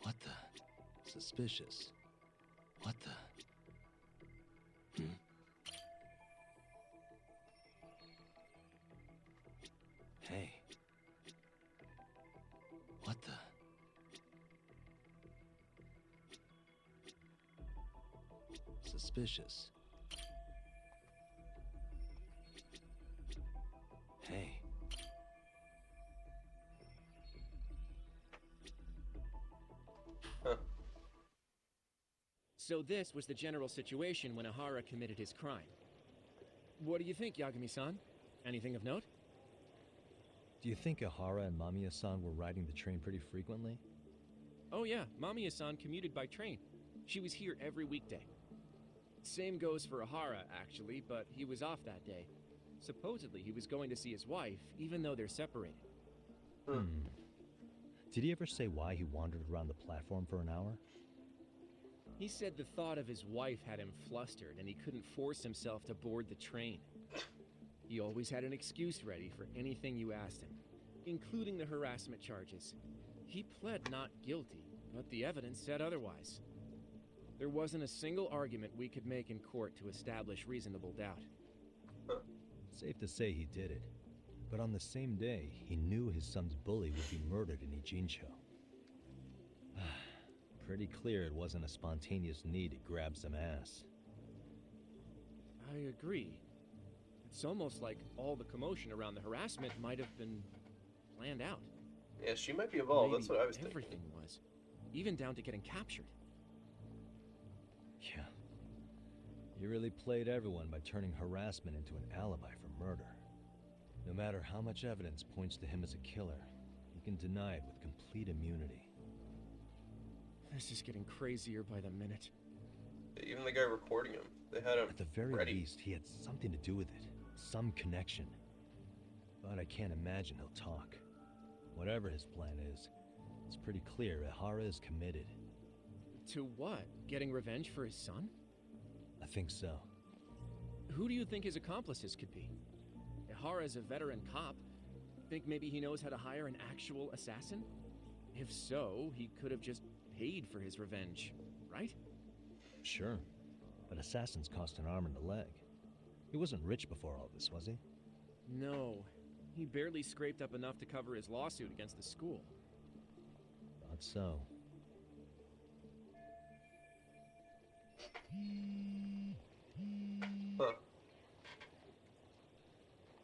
What the? Suspicious. What the? Hey. What the? Suspicious. Hey. Huh. So this was the general situation when Ahara committed his crime. What do you think, Yagami-san? Anything of note? Do you think Ahara and Mamiya-san were riding the train pretty frequently? Oh yeah, Mamiya-san commuted by train. She was here every weekday. Same goes for Ahara, actually, but he was off that day. Supposedly, he was going to see his wife, even though they're separated. Did he ever say why he wandered around the platform for an hour? He said the thought of his wife had him flustered, and he couldn't force himself to board the train. He always had an excuse ready for anything you asked him, including the harassment charges. He pled not guilty, but the evidence said otherwise. There wasn't a single argument we could make in court to establish reasonable doubt. Safe to say he did it. But on the same day, he knew his son's bully would be murdered in Ijincho. Pretty clear it wasn't a spontaneous need to grab some ass. I agree. It's almost like all the commotion around the harassment might have been planned out. Yeah, she might be involved. Maybe That's what I was thinking. everything was. Even down to getting captured. Yeah. He really played everyone by turning harassment into an alibi for murder. No matter how much evidence points to him as a killer, he can deny it with complete immunity. This is getting crazier by the minute. Even the guy recording him, they had him At the very ready. least, he had something to do with it. Some connection. But I can't imagine he'll talk. Whatever his plan is, it's pretty clear Ihara is committed. To what? Getting revenge for his son? I think so. Who do you think his accomplices could be? Ihara's a veteran cop. Think maybe he knows how to hire an actual assassin? If so, he could have just paid for his revenge, right? Sure. But assassins cost an arm and a leg. He wasn't rich before all this, was he? No. He barely scraped up enough to cover his lawsuit against the school. Thought so. Huh.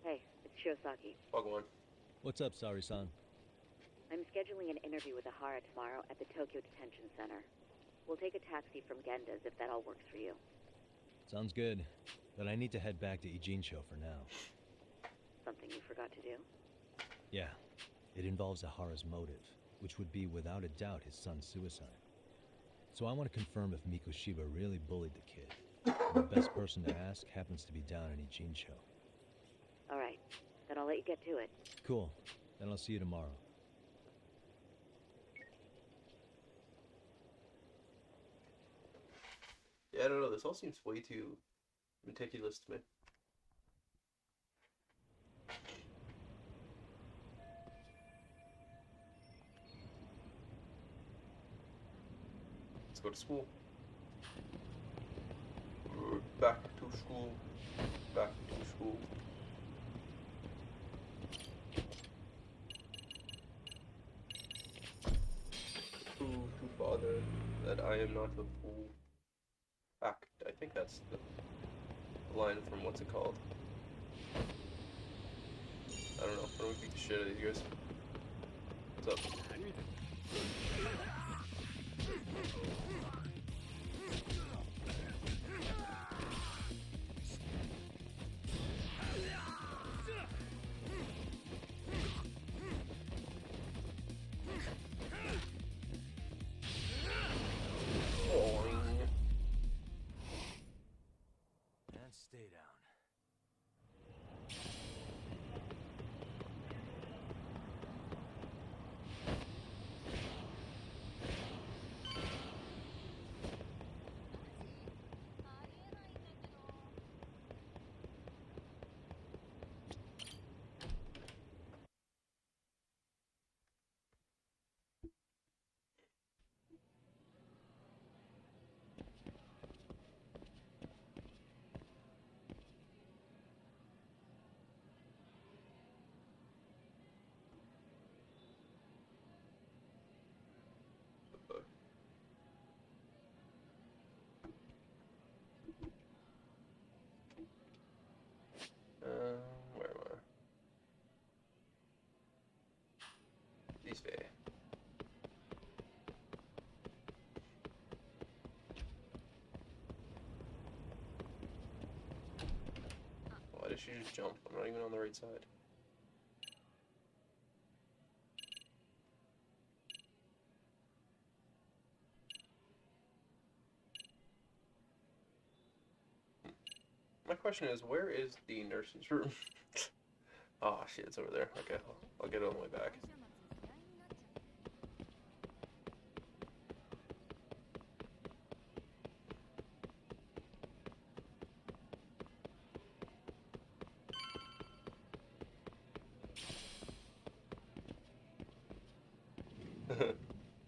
Hey, it's Shiosaki. Bhagwan. What's up, Sari-san? I'm scheduling an interview with Ahara tomorrow at the Tokyo Detention Center. We'll take a taxi from Genda's if that all works for you. Sounds good. But I need to head back to Ijincho for now. Something you forgot to do? Yeah. It involves Ahara's motive, which would be without a doubt his son's suicide. So I want to confirm if Mikoshiba really bullied the kid. And the best person to ask happens to be down in Ijincho. Alright, then I'll let you get to it. Cool. Then I'll see you tomorrow. Yeah, I don't know. This all seems way too meticulous to me. Let's go to school. Back to school. Back to school. Who to bother that I am not a fool? Back think that's the line from what's it called? I don't know. I don't beat the shit out of these guys. What's up? And stay down. Where am I? This way. Why did she just jump? I'm not even on the right side. My question is, where is the nurse's room? Oh shit, it's over there. Okay, I'll get it on the way back.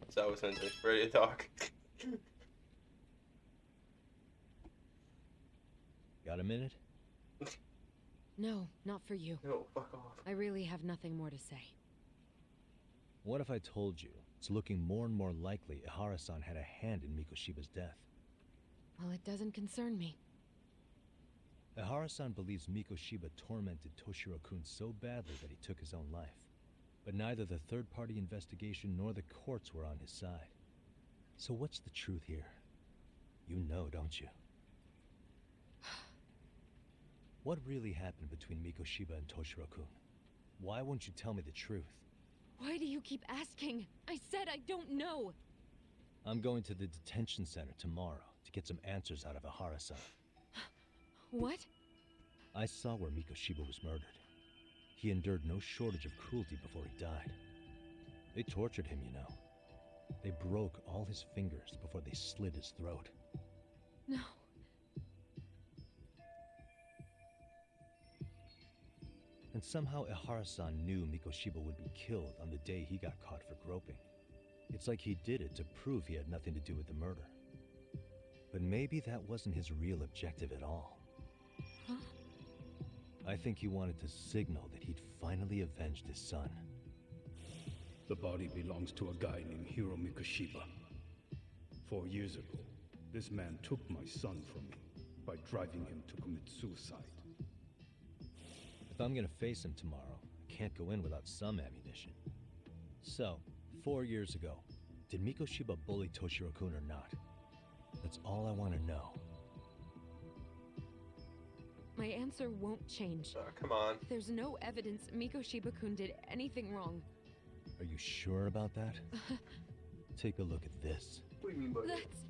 Sawa Sensei, ready to talk. Got a minute? No, not for you. No, fuck off. I really have nothing more to say. What if I told you it's looking more and more likely Ihara-san had a hand in Mikoshiba's death? Well, it doesn't concern me. Ihara-san believes Mikoshiba tormented Toshiro-kun so badly that he took his own life. But neither the third-party investigation nor the courts were on his side. So what's the truth here? You know, don't you? What really happened between Mikoshiba and Toshiro-kun? Why won't you tell me the truth? Why do you keep asking? I said I don't know! I'm going to the detention center tomorrow to get some answers out of Ihara-san. What? I saw where Mikoshiba was murdered. He endured no shortage of cruelty before he died. They tortured him, you know. They broke all his fingers before they slit his throat. No. And somehow Ihara-san knew Mikoshiba would be killed on the day he got caught for groping. It's like he did it to prove he had nothing to do with the murder. But maybe that wasn't his real objective at all. Huh? I think he wanted to signal that he'd finally avenged his son. The body belongs to a guy named Hiro Mikoshiba. 4 years ago, this man took my son from me by driving him to commit suicide. If I'm gonna face him tomorrow, I can't go in without some ammunition. So, 4 years ago, did Mikoshiba bully Toshiro-kun or not? That's all I want to know. My answer won't change. Come on. There's no evidence Mikoshiba-kun did anything wrong. Are you sure about that? Take a look at this. What do you mean by that? That's...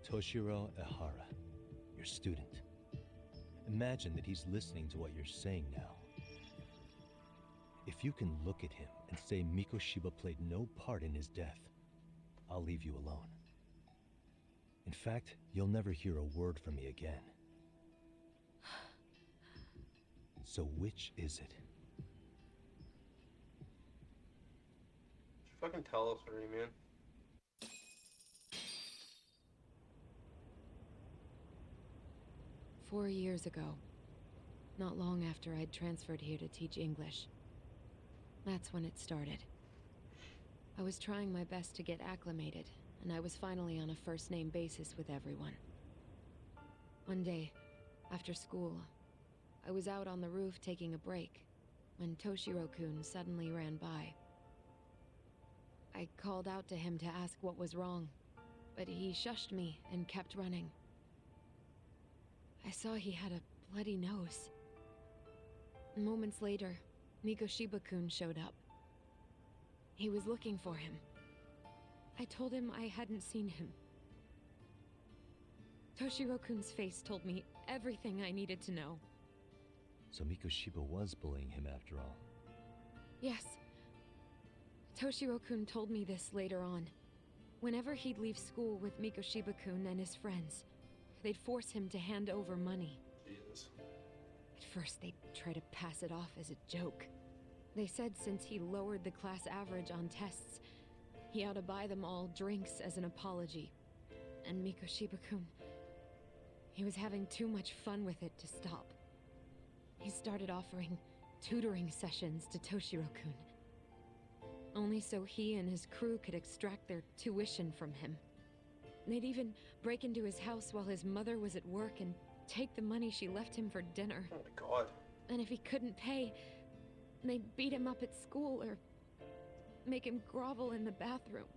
Toshiro Ihara, your student. Imagine that he's listening to what you're saying now. If you can look at him and say Mikoshiba played no part in his death, I'll leave you alone. In fact, you'll never hear a word from me again. So which is it? Fucking tell us already, man. "4 years ago, not long after I'd transferred here to teach English. That's when it started. I was trying my best to get acclimated, and I was finally on a first-name basis with everyone. One day, after school, I was out on the roof taking a break when Toshiro-kun suddenly ran by. I called out to him to ask what was wrong, but he shushed me and kept running. I saw he had a bloody nose. Moments later, Mikoshiba-kun showed up. He was looking for him. I told him I hadn't seen him. Toshiro-kun's face told me everything I needed to know. So Mikoshiba was bullying him after all. Yes. Toshiro-kun told me this later on. Whenever he'd leave school with Mikoshiba-kun and his friends, they'd force him to hand over money. Jesus. At first, they'd try to pass it off as a joke. They said since he lowered the class average on tests, he ought to buy them all drinks as an apology. And Mikoshiba-kun, he was having too much fun with it to stop. He started offering tutoring sessions to Toshiro-kun. Only so he and his crew could extract their tuition from him. They'd even break into his house while his mother was at work and take the money she left him for dinner. Oh my god. And if he couldn't pay, they'd beat him up at school or make him grovel in the bathroom.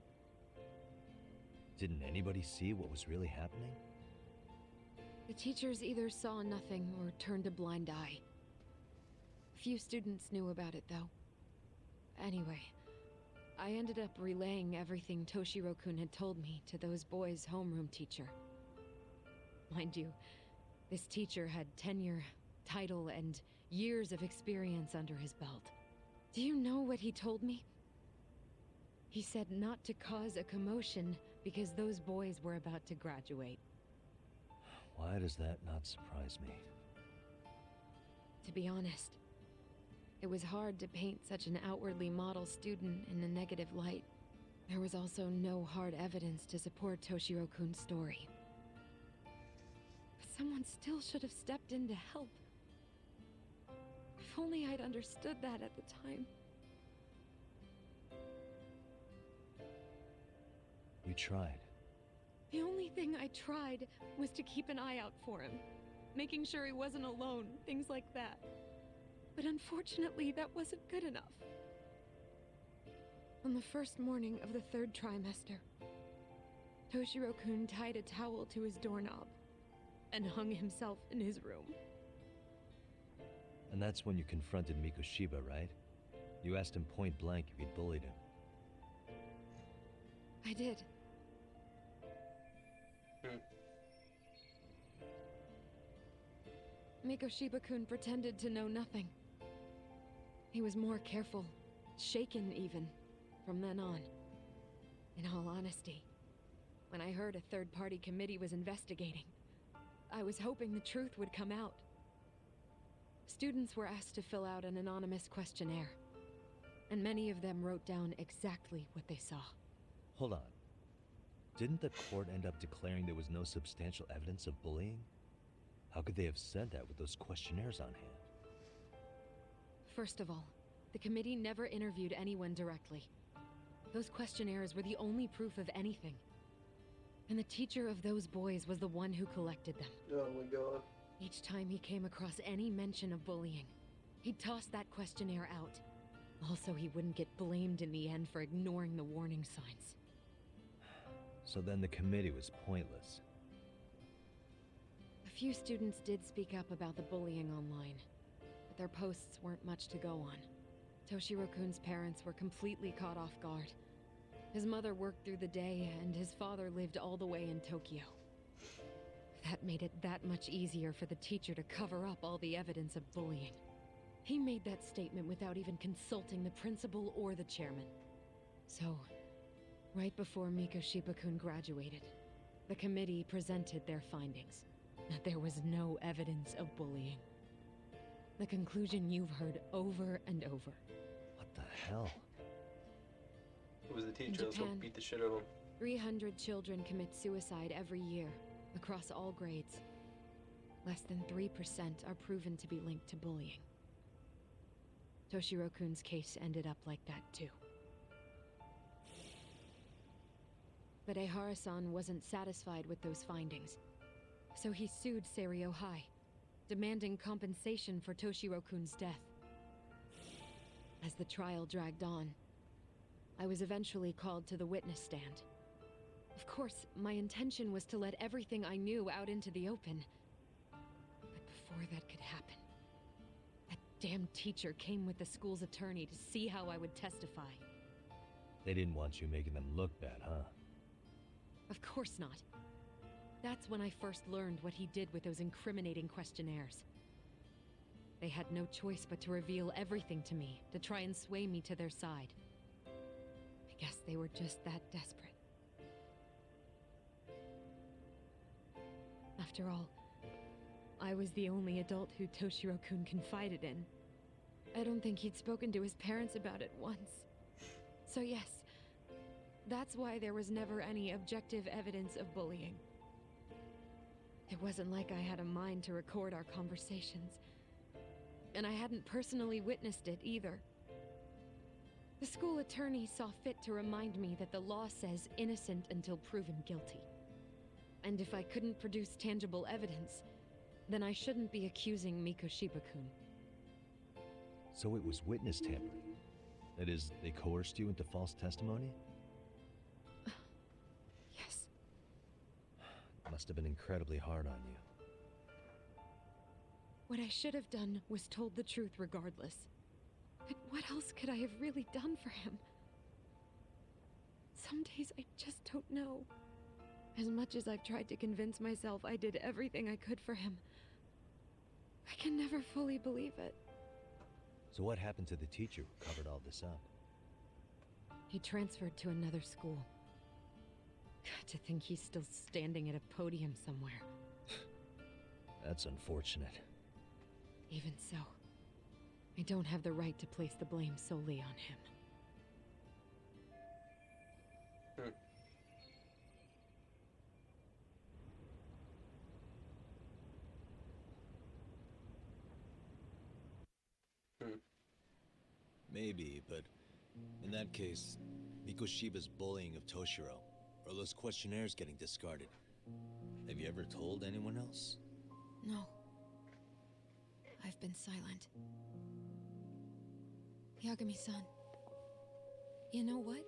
Didn't anybody see what was really happening? The teachers either saw nothing or turned a blind eye. Few students knew about it, though. Anyway, I ended up relaying everything Toshiro-kun had told me to those boys' homeroom teacher. Mind you, this teacher had tenure, title, and years of experience under his belt. Do you know what he told me? He said not to cause a commotion because those boys were about to graduate. Why does that not surprise me? To be honest, it was hard to paint such an outwardly model student in a negative light. There was also no hard evidence to support Toshiro-kun's story. But someone still should have stepped in to help. If only I'd understood that at the time. You tried. The only thing I tried was to keep an eye out for him, making sure he wasn't alone, things like that. But unfortunately, that wasn't good enough. On the first morning of the 3rd trimester, Toshiro-kun tied a towel to his doorknob and hung himself in his room. And that's when you confronted Mikoshiba, right? You asked him point blank if he'd bullied him. I did. Mikoshiba-kun pretended to know nothing. He was more careful, shaken even, from then on. In all honesty, when I heard a third-party committee was investigating, I was hoping the truth would come out. Students were asked to fill out an anonymous questionnaire, and many of them wrote down exactly what they saw. Hold on. Didn't the court end up declaring there was no substantial evidence of bullying? How could they have said that with those questionnaires on hand? First of all, the committee never interviewed anyone directly. Those questionnaires were the only proof of anything. And the teacher of those boys was the one who collected them. Oh my god. Each time he came across any mention of bullying, he'd toss that questionnaire out. Also, he wouldn't get blamed in the end for ignoring the warning signs. So then the committee was pointless. A few students did speak up about the bullying online, but their posts weren't much to go on. Toshiro-kun's parents were completely caught off guard. His mother worked through the day, and his father lived all the way in Tokyo. That made it that much easier for the teacher to cover up all the evidence of bullying. He made that statement without even consulting the principal or the chairman. So, right before Mikoshiba-kun graduated, the committee presented their findings, that there was no evidence of bullying. The conclusion you've heard over and over. What the hell? Who was the teacher? Let's go beat the shit out of him. 300 children commit suicide every year, across all grades. Less than 3% are proven to be linked to bullying. Toshiro-kun's case ended up like that too. But Ehara-san wasn't satisfied with those findings. So he sued Seiryo High, demanding compensation for Toshiro-kun's death. As the trial dragged on, I was eventually called to the witness stand. Of course, my intention was to let everything I knew out into the open. But before that could happen, that damn teacher came with the school's attorney to see how I would testify. They didn't want you making them look bad, huh? Of course not. That's when I first learned what he did with those incriminating questionnaires. They had no choice but to reveal everything to me, to try and sway me to their side. I guess they were just that desperate. After all, I was the only adult who Toshiro-kun confided in. I don't think he'd spoken to his parents about it once. So yes, that's why there was never any objective evidence of bullying. It wasn't like I had a mind to record our conversations. And I hadn't personally witnessed it either. The school attorney saw fit to remind me that the law says innocent until proven guilty. And if I couldn't produce tangible evidence, then I shouldn't be accusing Mikoshiba-kun. So it was witness tampering. That is, they coerced you into false testimony? Yes. Must have been incredibly hard on you. What I should have done was told the truth regardless. But what else could I have really done for him? Some days I just don't know. As much as I've tried to convince myself I did everything I could for him, I can never fully believe it. So what happened to the teacher who covered all this up? He transferred to another school. To think he's still standing at a podium somewhere. That's unfortunate. Even so, I don't have the right to place the blame solely on him. Maybe, but in that case, Mikoshiba's bullying of Toshiro, or those questionnaires getting discarded. Have you ever told anyone else? No. I've been silent. Yagami-san. You know what?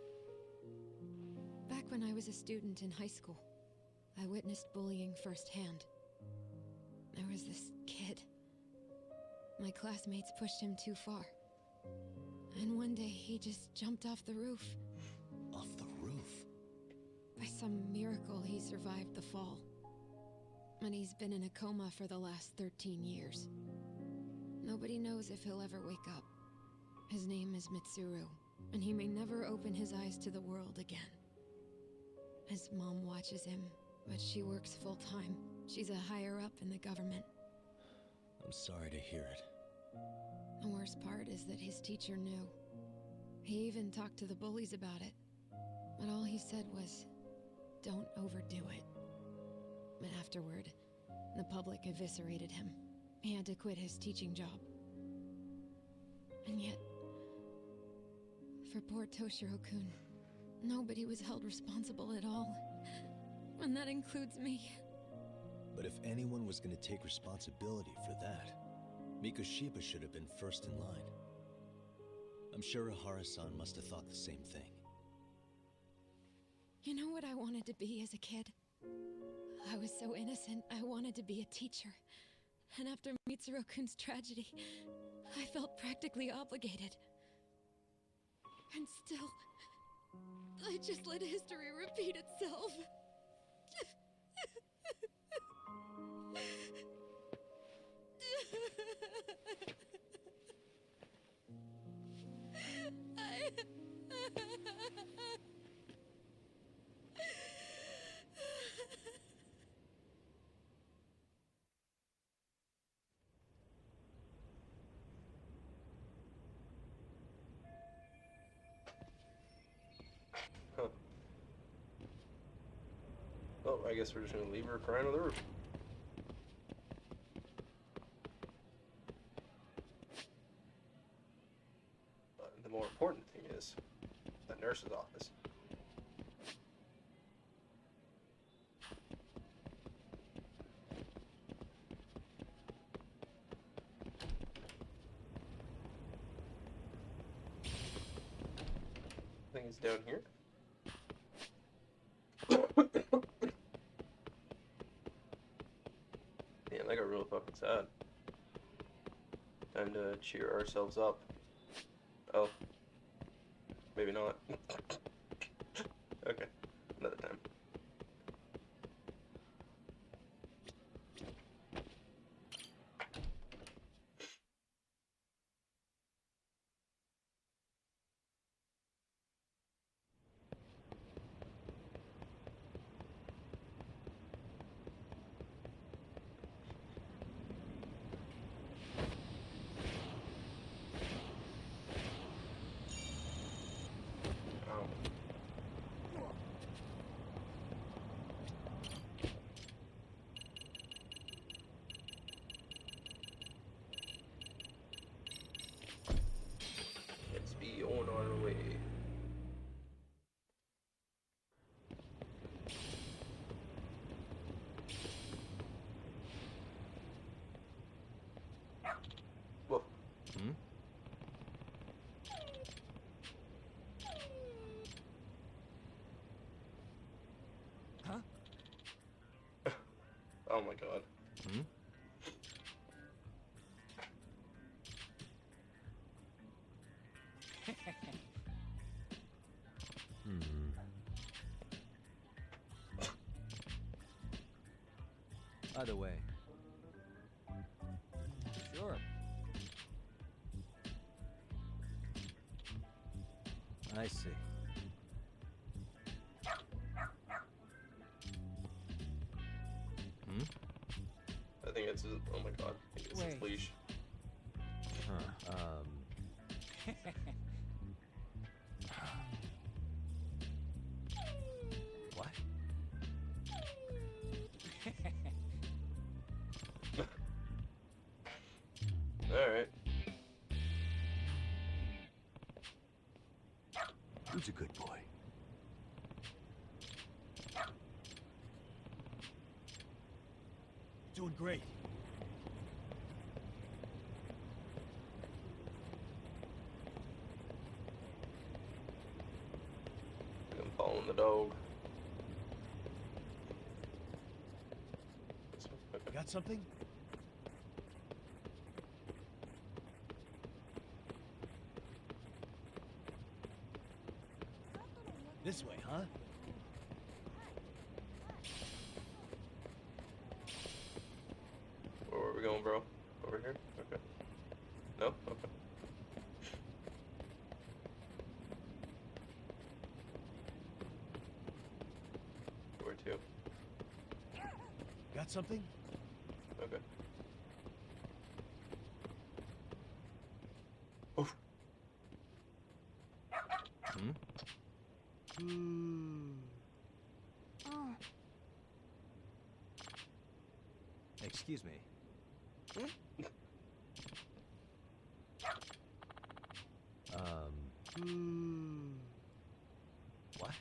Back when I was a student in high school, I witnessed bullying firsthand. There was this kid. My classmates pushed him too far. And one day he just jumped off the roof. Off the roof? By some miracle, he survived the fall. And he's been in a coma for the last 13 years. Nobody knows if he'll ever wake up. His name is Mitsuru, and he may never open his eyes to the world again. His mom watches him, but she works full-time. She's a higher-up in the government. I'm sorry to hear it. The worst part is that his teacher knew. He even talked to the bullies about it. But all he said was, don't overdo it. But afterward, the public eviscerated him. He had to quit his teaching job. And yet, for poor Toshiro-kun, nobody was held responsible at all. And that includes me. But if anyone was going to take responsibility for that, Mikoshiba should have been first in line. I'm sure Ehara-san must have thought the same thing. You know what I wanted to be as a kid? I was so innocent, I wanted to be a teacher. And after Mitsuru-kun's tragedy, I felt practically obligated. And still, I just let history repeat itself. Huh. Oh, I guess we're just gonna leave her crying on the roof. But the more important thing is the nurse's office. think it's down here. Man, that got real fucking sad. Time to cheer ourselves up. Oh. Maybe not. Okay. Another time. Let's be on our way. Whoa. Hmm? Huh? Oh my god. Hmm? Either way. Sure. I see. Hmm? I think it's his, oh my god. I think it's his Wait. leash. Huh. What? Alright. Who's a good boy? Doing great. I'm following the dog. Got something? This way, huh? Where are we going, bro? Over here? Okay. No? Okay. Where to? Got something? Okay. Oof. Hmm? Oh. Excuse me. What?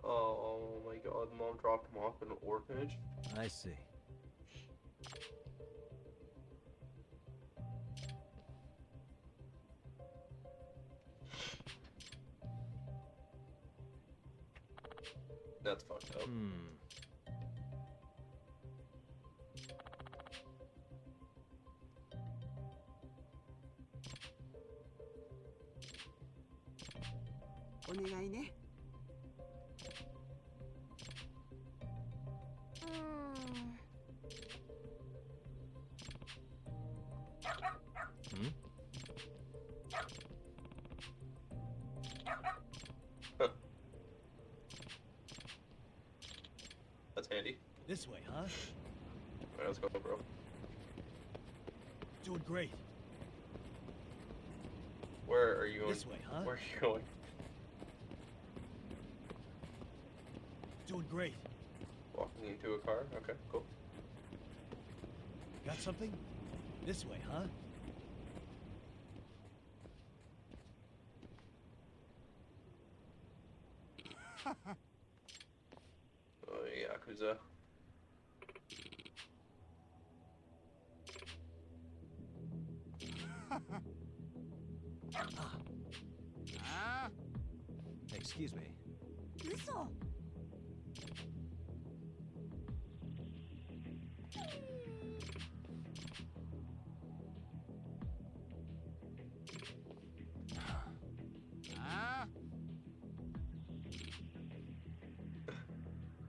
Oh my god, mom dropped him off in an orphanage. I see. That's fucked up. Hmm? That's handy. This way, huh? Alright, let's go, bro. Doing great. Where are you going? This way, huh? Where are you going? Doing great. Walking into a car? Okay, cool. Got something? This way, huh? Oh, Yakuza. Excuse me. 嘘。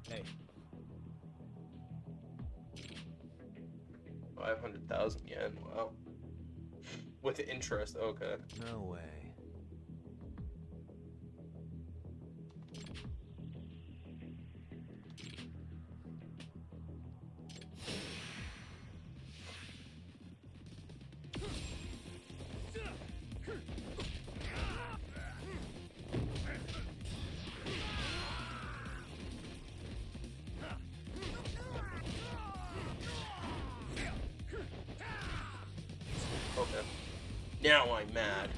Hey. 500,000 yen. Wow. With interest. Okay. No way. Okay. Now I'm mad.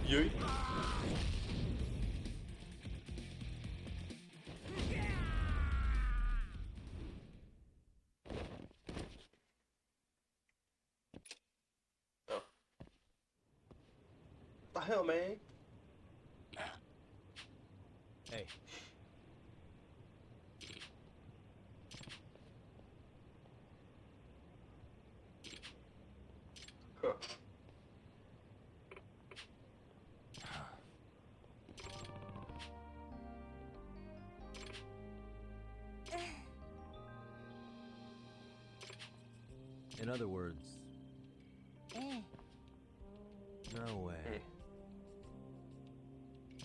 Yeet. Oh. The hell, man? Hey. Huh. In other words, ええ。 no way.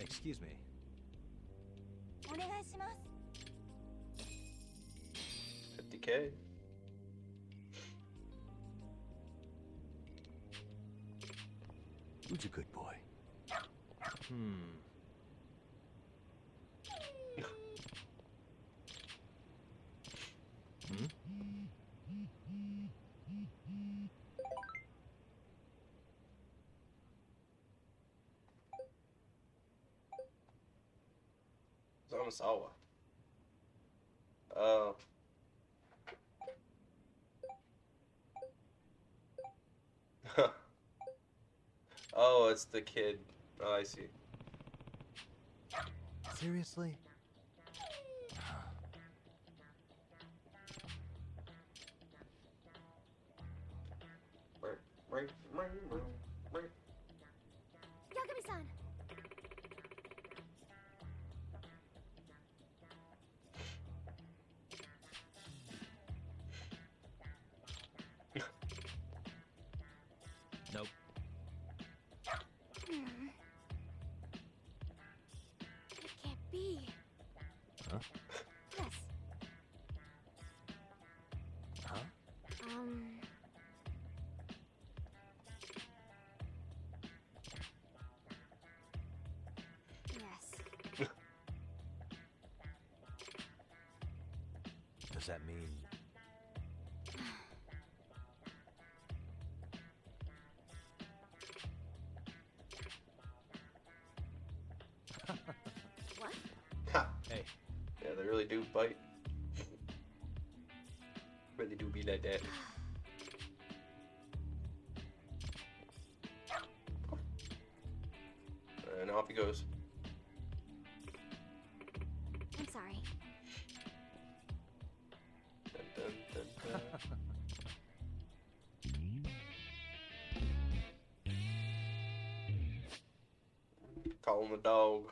Excuse me. お願いします。 50K. Who's a good boy? Hmm. Hmm? Zamasawa. Oh. Oh, it's the kid. Oh, I see. Seriously? Yagami-san. Nope. It can't be. Huh? Yes. Huh? Yes. Does that mean... What? Ha. Hey. Yeah, they really do bite. Really do be like that. And off he goes. I'm sorry. Dun, dun, dun, dun. Call him a dog.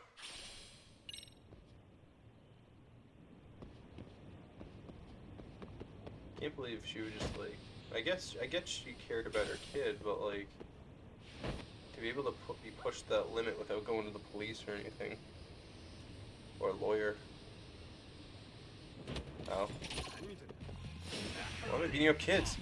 Can't believe she was just like. I guess she cared about her kid, but like to be able to be pushed that limit without going to the police or anything, or a lawyer. Oh. Why am I beating up kids?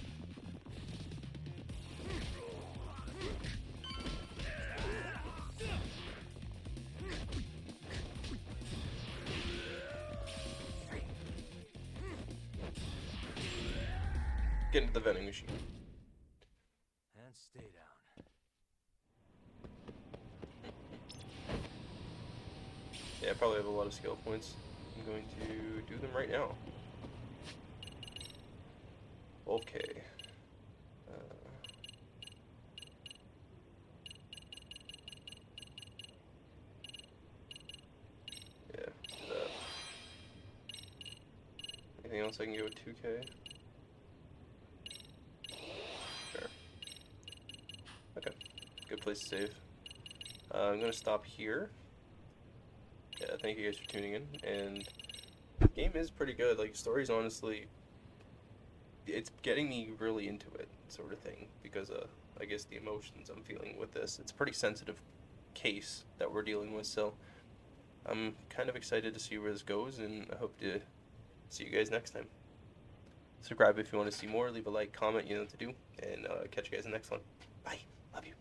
Get into the vending machine. And stay down. probably have a lot of skill points. I'm going to do them right now. Okay. Yeah, do that. Anything else I can get with 2K? Sure. Okay. Good place to save. I'm gonna stop here. Yeah, thank you guys for tuning in. And the game is pretty good. Like, story's honestly, it's getting me really into it, sort of thing, because I guess the emotions I'm feeling with this. It's a pretty sensitive case that we're dealing with, so I'm kind of excited to see where this goes, and I hope to see you guys next time. Subscribe if you want to see more, leave a like, comment, you know what to do, and catch you guys in the next one. Bye. Love you.